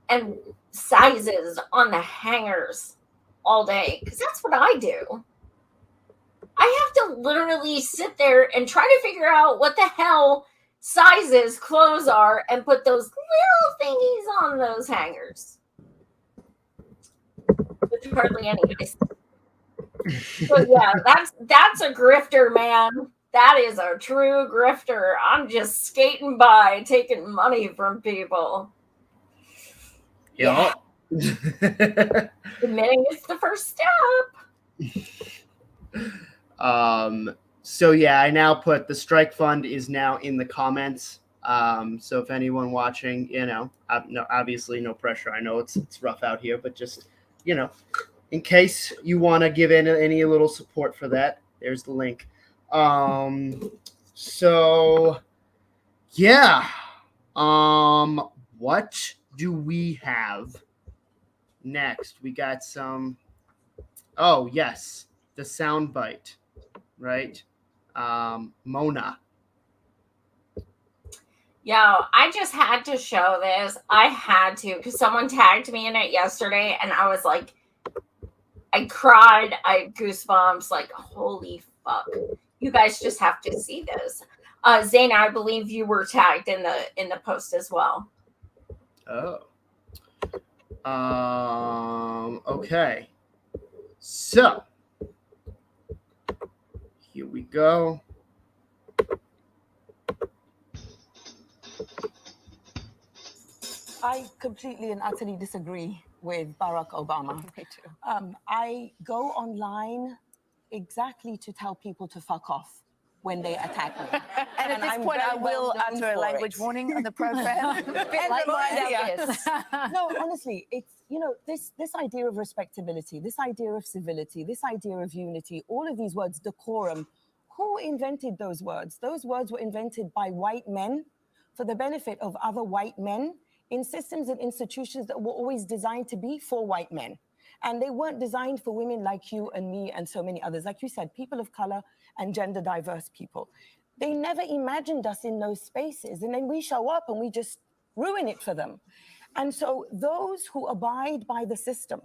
and sizes on the hangers all day, because that's what I do. I have to literally sit there and try to figure out what the hell sizes clothes are and put those little thingies on those hangers with hardly any ice. So yeah, that's a grifter, man. That is a true grifter. I'm just skating by, taking money from people. Yeah. Admitting it's the first step. So yeah, I now put the strike fund is now in the comments. So if anyone watching, no, obviously no pressure. I know it's rough out here, but just, in case you want to give any little support for that, there's the link. So yeah. What do we have next? We got some, oh yes, the soundbite, right? Mona. Yo, I just had to show this. I had to, because someone tagged me in it yesterday, and I was like, I cried. I had goosebumps. Like, holy fuck! You guys just have to see this. Zaina, I believe you were tagged in the post as well. Oh. Okay. So here we go. I completely and utterly disagree with Barack Obama. Me too. I go online exactly to tell people to fuck off when they attack me. And at this I'm point, I very well will known utter a for language it. warning on the program. And Like remind mine, us. yes. No, honestly, it's, this idea of respectability, this idea of civility, this idea of unity, all of these words, decorum, who invented those words? Those words were invented by white men for the benefit of other white men in systems and institutions that were always designed to be for white men. And they weren't designed for women like you and me and so many others. Like you said, people of color and gender diverse people. They never imagined us in those spaces. And then we show up and we just ruin it for them. And so those who abide by the system,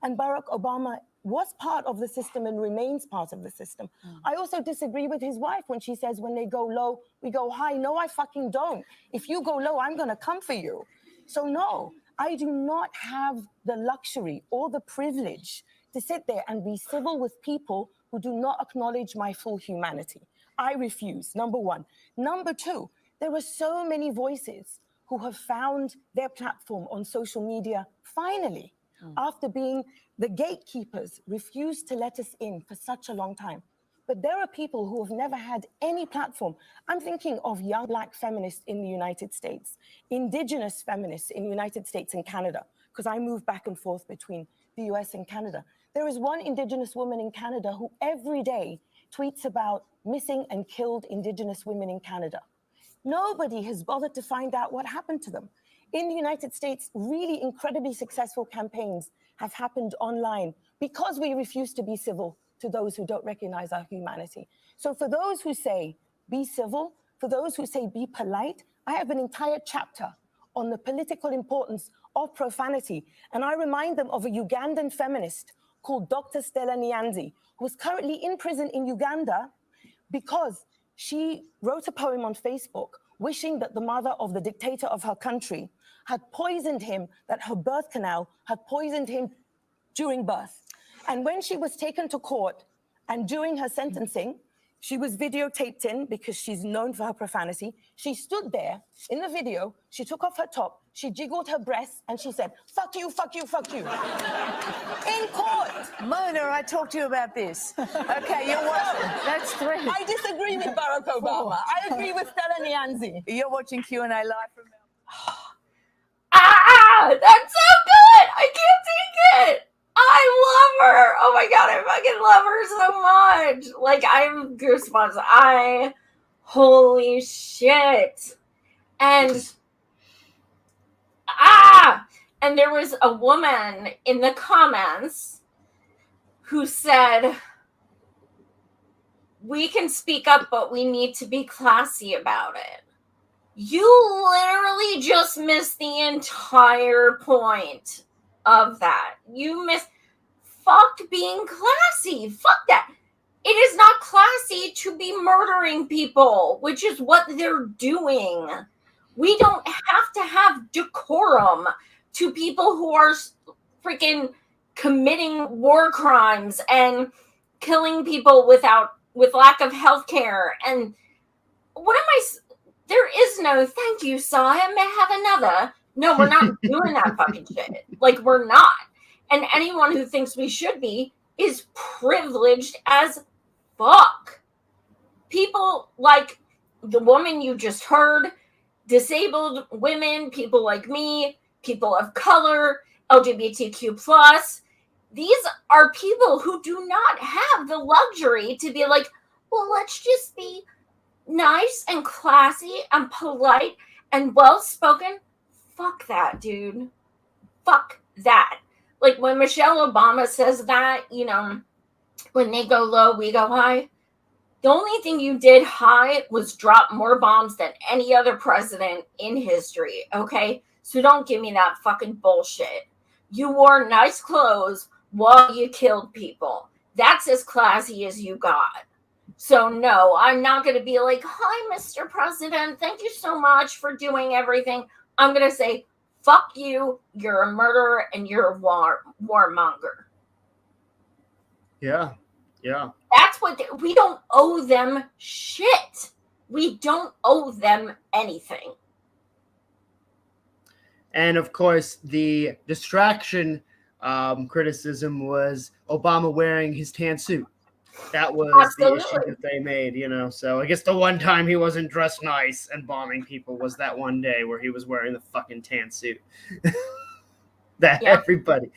and Barack Obama was part of the system and remains part of the system. I also disagree with his wife when she says when they go low, we go high. No, I fucking don't. If you go low, I'm gonna come for you. So no, I do not have the luxury or the privilege to sit there and be civil with people who do not acknowledge my full humanity. I refuse, number one. Number two, there are so many voices who have found their platform on social media finally, after being the gatekeepers, refused to let us in for such a long time. But there are people who have never had any platform. I'm thinking of young Black feminists in the United States, indigenous feminists in the United States and Canada, because I move back and forth between the US and Canada. There is one indigenous woman in Canada who every day tweets about missing and killed indigenous women in Canada. Nobody has bothered to find out what happened to them. In the United States, really incredibly successful campaigns have happened online because we refuse to be civil to those who don't recognize our humanity. So for those who say, be civil, for those who say, be polite, I have an entire chapter on the political importance of profanity. And I remind them of a Ugandan feminist called Dr. Stella Nyanzi, who is currently in prison in Uganda because she wrote a poem on Facebook wishing that the mother of the dictator of her country had poisoned him, that her birth canal had poisoned him during birth. And when she was taken to court and during her sentencing, she was videotaped in because she's known for her profanity. She stood there in the video, she took off her top, She jiggled her breasts and she said, fuck you, fuck you, fuck you. In court. Mona, I talked to you about this. Okay, you're watching. That's 3. I disagree with Barack Obama. I agree with Stella Nianzi. You're watching Q&A live from Melbourne. That's so good. I can't take it. I love her. Oh my god, I fucking love her so much. Like, I have goosebumps. Holy shit. And and there was a woman in the comments who said, we can speak up, but we need to be classy about it. You literally just missed the entire point of that. You missed. Fuck being classy. Fuck that. It is not classy to be murdering people, which is what they're doing. We don't have to have decorum to people who are freaking committing war crimes and killing people with lack of health care. And what am I? There is no thank you, Sai. I may have another. No, we're not doing that fucking shit. Like, we're not. And anyone who thinks we should be is privileged as fuck. People like the woman you just heard, disabled women, people like me, people of color, LGBTQ+. These are people who do not have the luxury to be like, well, let's just be nice and classy and polite and well-spoken. Fuck that, dude. Fuck that. Like, when Michelle Obama says that, you know, when they go low, we go high. The only thing you did high was drop more bombs than any other president in history, okay? So don't give me that fucking bullshit. You wore nice clothes while you killed people. That's as classy as you got. So no, I'm not going to be like, hi, Mr. President. Thank you so much for doing everything. I'm going to say, fuck you. You're a murderer and you're a warmonger. Yeah. That's what we don't owe them shit. We don't owe them anything. And of course, the distraction criticism was Obama wearing his tan suit. That was Absolutely. the issue that they made, you know. So I guess the one time he wasn't dressed nice and bombing people was that one day where he was wearing the fucking tan suit. That everybody.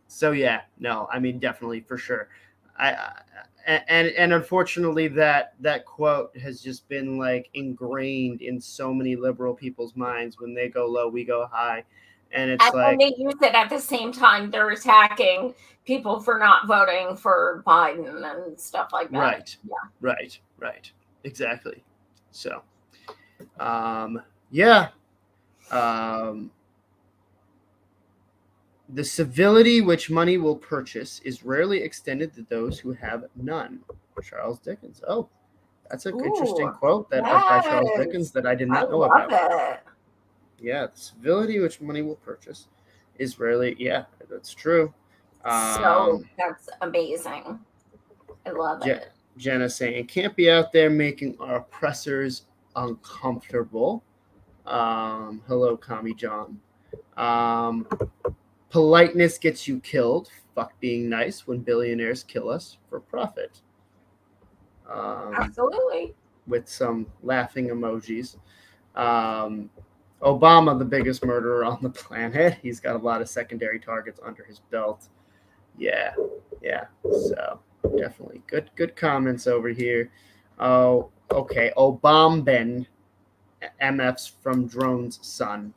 So yeah, no, I mean, definitely, for sure. And unfortunately, that quote has just been like ingrained in so many liberal people's minds. When they go low, we go high, and it's when they use it at the same time, they're attacking people for not voting for Biden and stuff like that. Right. Yeah. Right. Exactly. So, yeah. The civility which money will purchase is rarely extended to those who have none. Charles Dickens. Oh, that's an interesting quote by Charles Dickens that I did not know about. It. Yeah, the civility which money will purchase is rarely. Yeah, that's true. So that's amazing. I love it. Jenna saying, can't be out there making our oppressors uncomfortable. Hello, Commie John. Politeness gets you killed. Fuck being nice when billionaires kill us for profit. Absolutely. With some laughing emojis. Obama, the biggest murderer on the planet. He's got a lot of secondary targets under his belt. Yeah. So definitely good comments over here. Oh, okay. Obamben, MF's from Drone's son.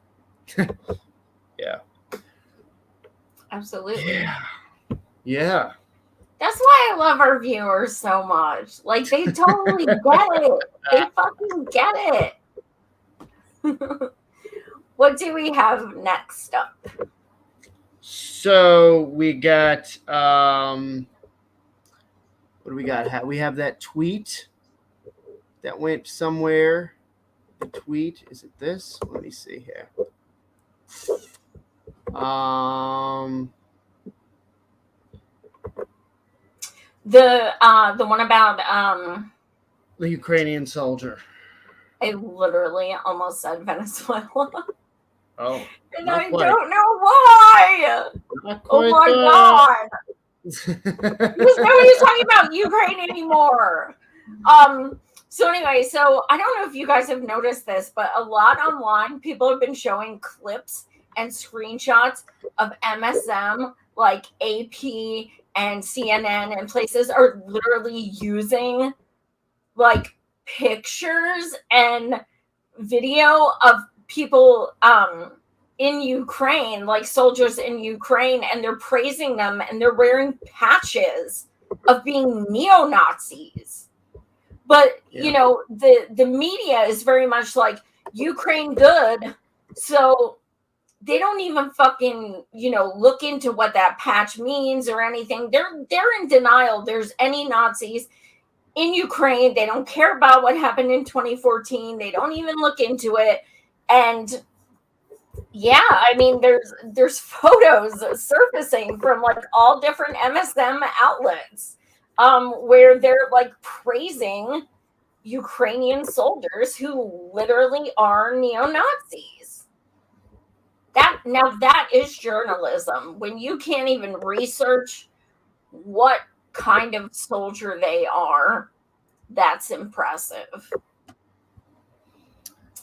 Yeah. Absolutely. Yeah. That's why I love our viewers so much. Like, they totally get it. They fucking get it. What do we have next up? So we got what do we got? We have that tweet that went somewhere. The tweet, is it this? Let me see here. The one about the Ukrainian soldier. I literally almost said Venezuela. Oh, And not I quite. don't know why. Not Oh quite my there. God. Because nobody's talking about Ukraine anymore. So anyway, so I don't know if you guys have noticed this, but a lot online, people have been showing clips and screenshots of MSM, like AP and CNN and places are literally using like pictures and video of people in Ukraine, like soldiers in Ukraine, and they're praising them and they're wearing patches of being neo-Nazis. But you know, the media is very much like Ukraine good, so they don't even fucking, you know, look into what that patch means or anything. They're in denial there's any Nazis in Ukraine. They don't care about what happened in 2014. They don't even look into it. And yeah, I mean, there's photos surfacing from like all different MSM outlets where they're like praising Ukrainian soldiers who literally are neo-Nazis. That is journalism. When you can't even research what kind of soldier they are, that's impressive.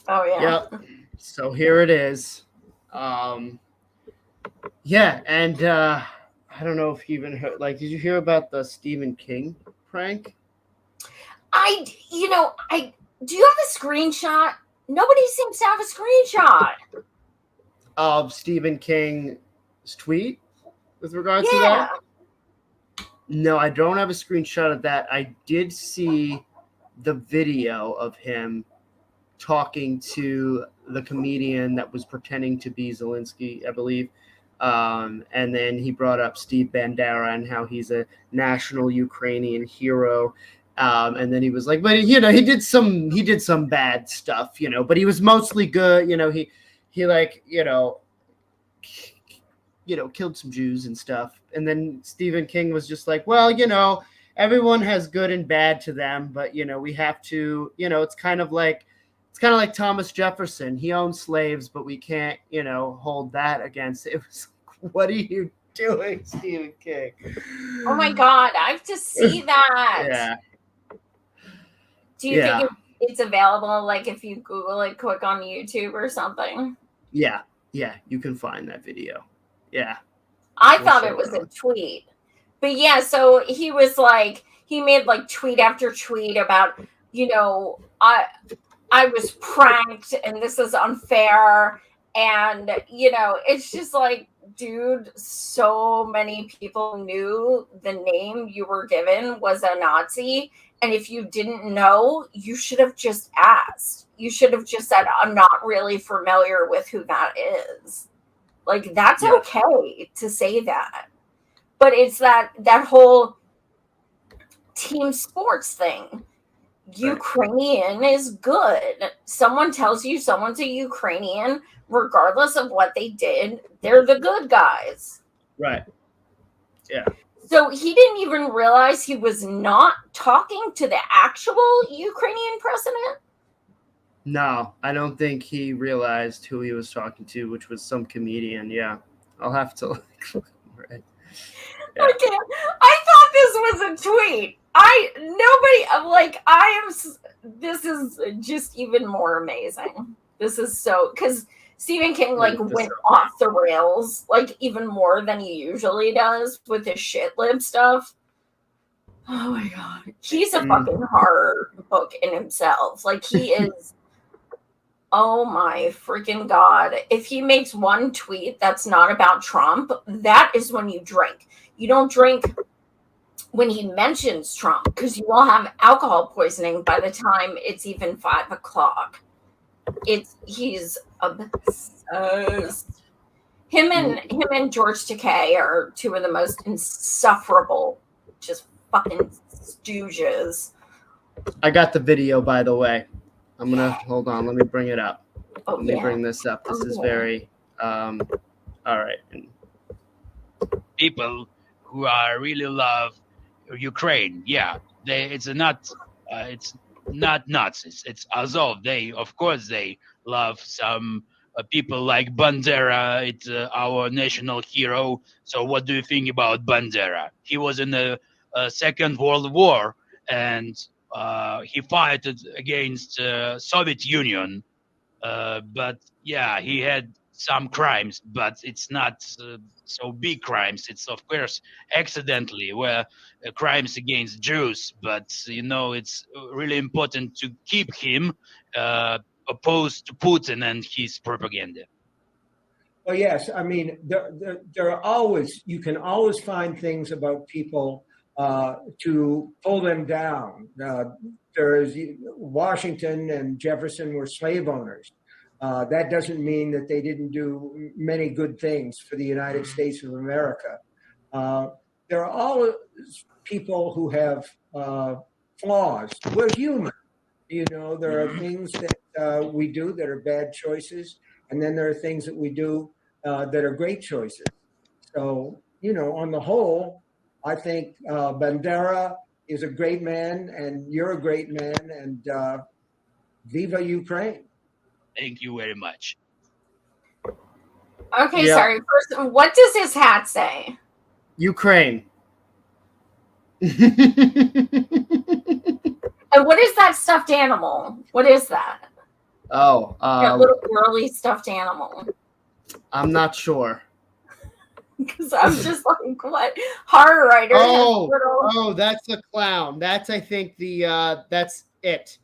Oh yeah. Yep. So here it is. Yeah, and I don't know if you even heard. Like, did you hear about the Stephen King prank? Do you have a screenshot? Nobody seems to have a screenshot. Of Stephen King's tweet with regards to Yeah. that? No, I don't have a screenshot of that. I did see the video of him talking to the comedian that was pretending to be Zelensky, I believe. And then he brought up Steve Bandera and how he's a national Ukrainian hero. And then he was like, but you know, he did some bad stuff, you know, but he was mostly good. You know, he like, you know, killed some Jews and stuff. And then Stephen King was just like, well, you know, everyone has good and bad to them, but you know, we have to, you know, it's kind of like Thomas Jefferson. He owned slaves, but we can't, you know, hold that against it. It was like, what are you doing, Stephen King? Oh my God, I have to see that. Yeah. Do you think it's available, like if you Google it, click on YouTube or something? Yeah, you can find that video. Yeah. I thought it was a tweet. But yeah, so he was like, he made like tweet after tweet about, you know, I was pranked and this is unfair. And, you know, it's just like, dude, so many people knew the name you were given was a Nazi. And if you didn't know, you should have just asked. You should have just said, I'm not really familiar with who that is. Like, that's okay to say that. But it's that whole team sports thing. Ukrainian is good. Someone tells you someone's a Ukrainian, regardless of what they did, they're the good guys. Right. Yeah. So he didn't even realize he was not talking to the actual Ukrainian president? No, I don't think he realized who he was talking to, which was some comedian. Yeah. I'll have to right. Yeah. I thought this was a tweet. This is just even more amazing. This is so, because Stephen King went off the rails like even more than he usually does with his shit lib stuff. Oh my God. He's a fucking horror book in himself. Like he is, oh my freaking God. If he makes one tweet that's not about Trump, that is when you drink. You don't drink when he mentions Trump because you will have alcohol poisoning by the time it's even 5 o'clock. He's obsessed. Him and George Takei are two of the most insufferable, just fucking stooges. I got the video, by the way. I'm gonna hold on. Let me bring it up. Let me bring this up. This is very all right. People who really love Ukraine, it's not Nazis. It's Azov. Of course, they love some people like Bandera. It's our national hero. So, what do you think about Bandera? He was in the Second World War, and he fought against Soviet Union. But yeah, he had some crimes, but it's not so big crimes. It's of course accidentally where crimes against Jews, but it's really important to keep him opposed to Putin and his propaganda. Well, yes. I mean, there are always, you can always find things about people to pull them down. There's Washington and Jefferson were slave owners. That doesn't mean that they didn't do many good things for the United States of America. There are always people who have flaws. We're human. There are things that we do that are bad choices, and then there are things that we do that are great choices. So, on the whole, I think Bandera is a great man, and you're a great man, and viva Ukraine. Thank you very much. Okay, Yeah. sorry. First, what does his hat say? Ukraine. And what is that stuffed animal? What is that? Oh, That little girly stuffed animal. I'm not sure. Because I'm just like, what? Horror writer. Oh, that's a clown. That's, I think, that's it.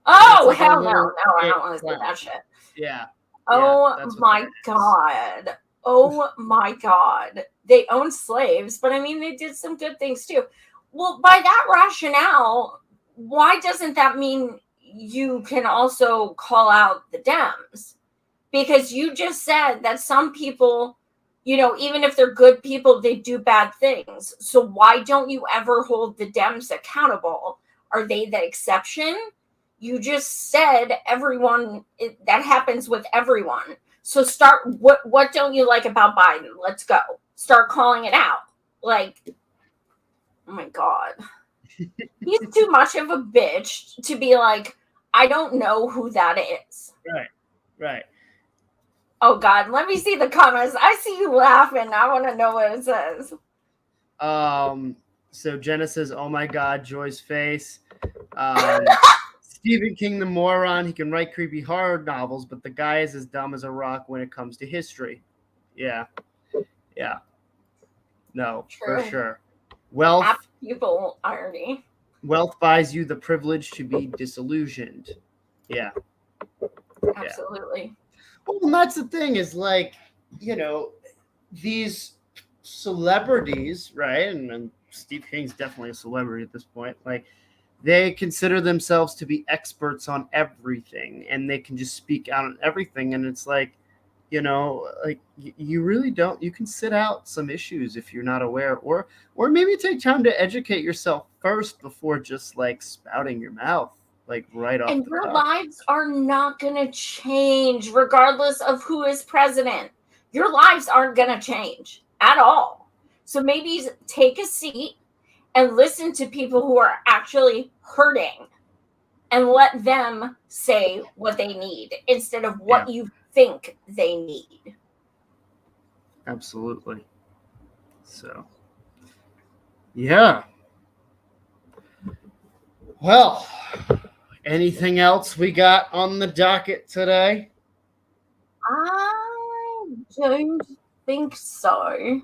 Oh, like a hell no. little No, I don't want to see clown. that shit. Yeah. Oh that's what my that is. God. Oh my God. They own slaves, but I mean, they did some good things too. Well, by that rationale, why doesn't that mean you can also call out the Dems? Because you just said that some people, even if they're good people, they do bad things. So why don't you ever hold the Dems accountable? Are they the exception? You just said everyone, that happens with everyone. So what don't you like about Biden? Let's go. Start calling it out. Like, oh my God. He's too much of a bitch to be like, I don't know who that is. Right. Oh God, let me see the comments. I see you laughing. I want to know what it says. So Jenna says, oh my God, Joy's face. Stephen King the moron, he can write creepy horror novels, but the guy is as dumb as a rock when it comes to history. Yeah. No, True. for sure. Wealth People irony. Wealth buys you the privilege to be disillusioned. Yeah. Absolutely. Well, and that's the thing is like, these celebrities, right? And Steve King's definitely a celebrity at this point. Like, they consider themselves to be experts on everything, and they can just speak out on everything. And it's like, you really don't. You can sit out some issues if you're not aware, or maybe take time to educate yourself first before just like spouting your mouth like right off. And the your top. lives are not going to change regardless of who is president. Your lives aren't going to change at all. So maybe take a seat and listen to people who are actually hurting and let them say what they need instead of what you think they need. Absolutely. So, yeah. Well, anything else we got on the docket today? I don't think so.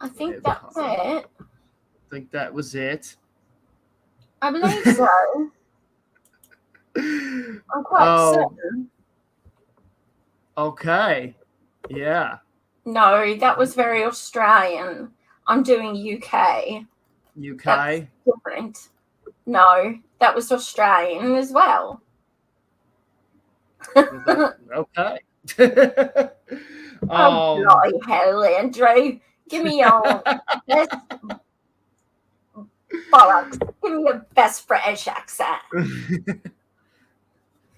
I think that's it. I think that was it. I believe so. I'm quite certain. Okay. Yeah. No, that was very Australian. I'm doing UK. That's different. No, that was Australian as well. Okay. Bloody hell, Andrew. Give me your best bollocks. Give me your best British accent.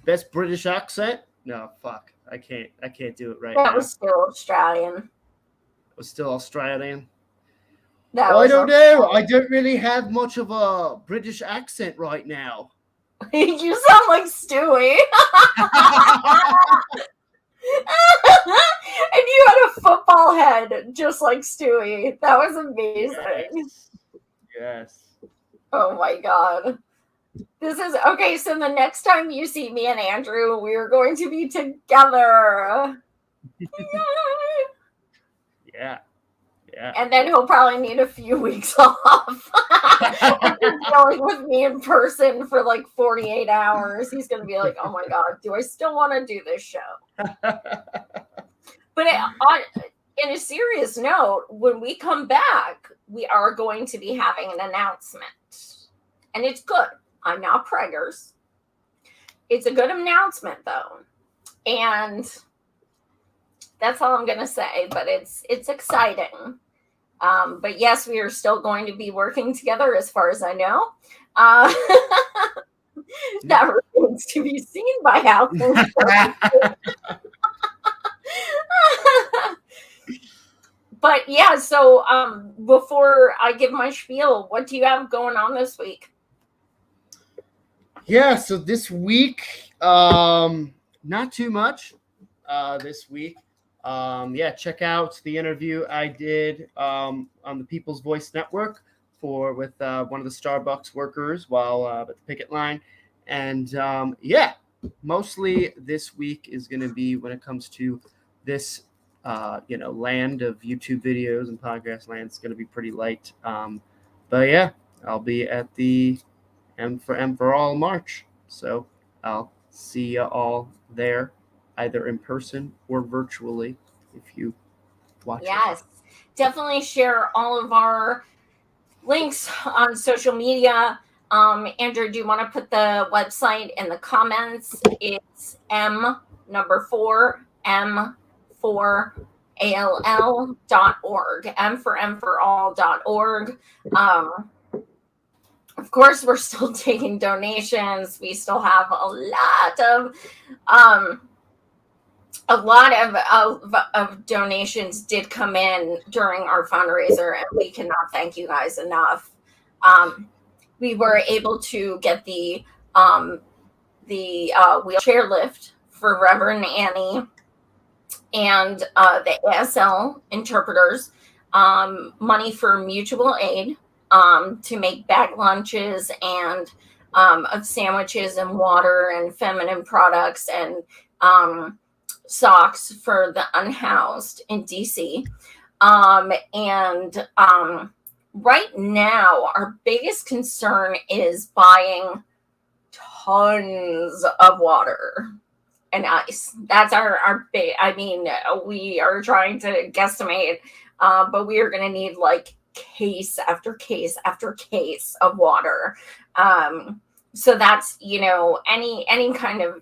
Best British accent? No, fuck. I can't do it right That now. was still Australian. It was still Australian. That I was don't know. I don't really have much of a British accent right now. You sound like Stewie. And you had a football head just like Stewie. That was amazing. Yes. Oh my god. This is okay. So the next time you see me and Andrew, we're going to be together. Yeah. Yeah. And then he'll probably need a few weeks off. After dealing with me in person for like 48 hours. He's going to be like, oh my God, do I still want to do this show? But in a serious note, when we come back, we are going to be having an announcement. And it's good. I'm not preggers. It's a good announcement, though. And that's all I'm going to say. But it's exciting. But yes, we are still going to be working together as far as I know. That remains to be seen by how things go. But yeah, so before I give my spiel, what do you have going on this week? Yeah, so this week, not too much this week. Yeah, check out the interview I did on the People's Voice Network with one of the Starbucks workers while at the picket line. And yeah, mostly this week is going to be when it comes to this, land of YouTube videos and podcast land. It's going to be pretty light. But yeah, I'll be at the M for All March. So I'll see you all there, either in person or virtually, if you watch it. Yes, definitely share all of our links on social media. Andrew, do you want to put the website in the comments? It's M4all.org. M4all.org. Of course, we're still taking donations. We still have a lot of donations did come in during our fundraiser, and we cannot thank you guys enough. We were able to get the wheelchair lift for Reverend Annie and the ASL interpreters, money for mutual aid, to make bag lunches and of sandwiches and water and feminine products and socks for the unhoused in DC. Right now, our biggest concern is buying tons of water and ice. That's our big, we are trying to guesstimate, but we are going to need like case after case after case of water. So that's, any kind of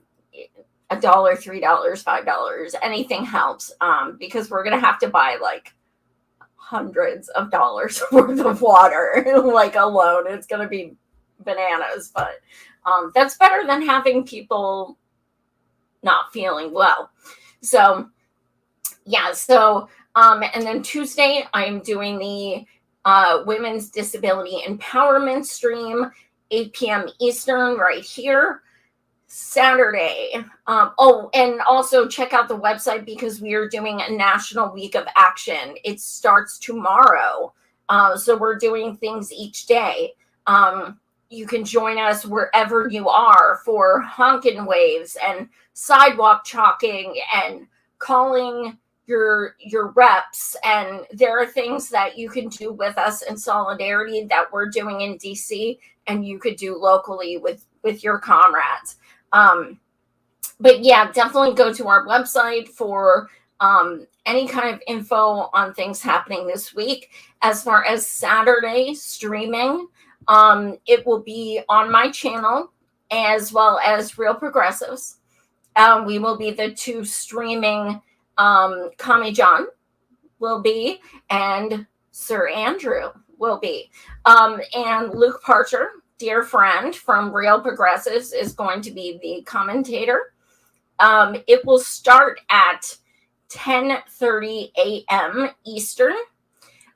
$1, $3, $5, anything helps, because we're going to have to buy like hundreds of dollars worth of water, like alone. It's going to be bananas, but that's better than having people not feeling well. So yeah, and then Tuesday I'm doing the Women's Disability Empowerment stream, 8 p.m. Eastern, right here. Saturday. And also check out the website because we are doing a National Week of Action. It starts tomorrow. So we're doing things each day. You can join us wherever you are for honkin' waves and sidewalk chalking and calling your reps. And there are things that you can do with us in solidarity that we're doing in DC and you could do locally with your comrades. But yeah, definitely go to our website for any kind of info on things happening this week. As far as Saturday streaming, it will be on my channel as well as Real Progressives. We will be the two streaming. Kami John will be, and Sir Andrew will be. And Luke Parcher, dear friend from Real Progressives, is going to be the commentator. It will start at 10:30 a.m. Eastern.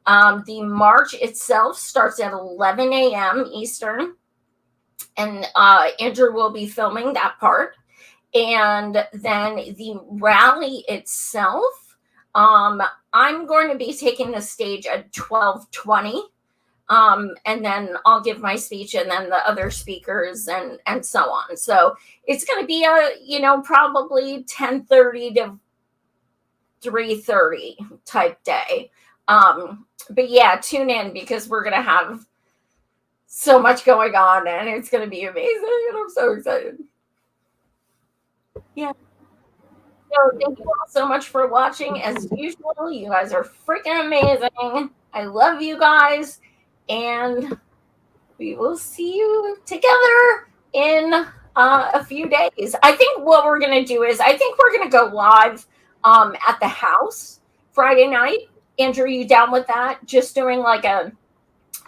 The march itself starts at 11 a.m. Eastern. and Andrew will be filming that part. And then the rally itself, I'm going to be taking the stage at 12:20. And then I'll give my speech, and then the other speakers and so on. So it's going to be a, probably 10:30 to 3:30 type day. But yeah, tune in because we're going to have so much going on, and it's going to be amazing. And I'm so excited. Yeah. So thank you all so much for watching. As usual, you guys are freaking amazing. I love you guys. And we will see you together in a few days. I think what we're going to do is I think we're going to go live at the house Friday night. Andrew, you down with that? Just doing like a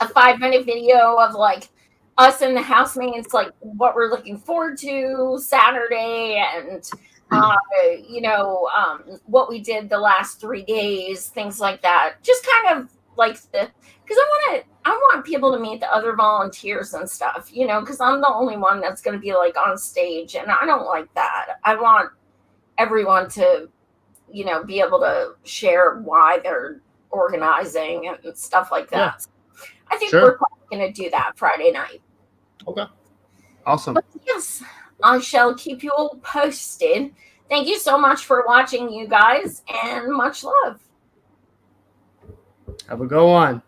5-minute video of like us and the housemates, like what we're looking forward to Saturday, and what we did the last 3 days, things like that. Just kind of like because I want people to meet the other volunteers and stuff, because I'm the only one that's going to be like on stage, and I don't like that. I want everyone to, be able to share why they're organizing and stuff like that. Yeah. I think we're probably going to do that Friday night. Okay. Awesome. But yes, I shall keep you all posted. Thank you so much for watching, you guys, and much love. Have a go on.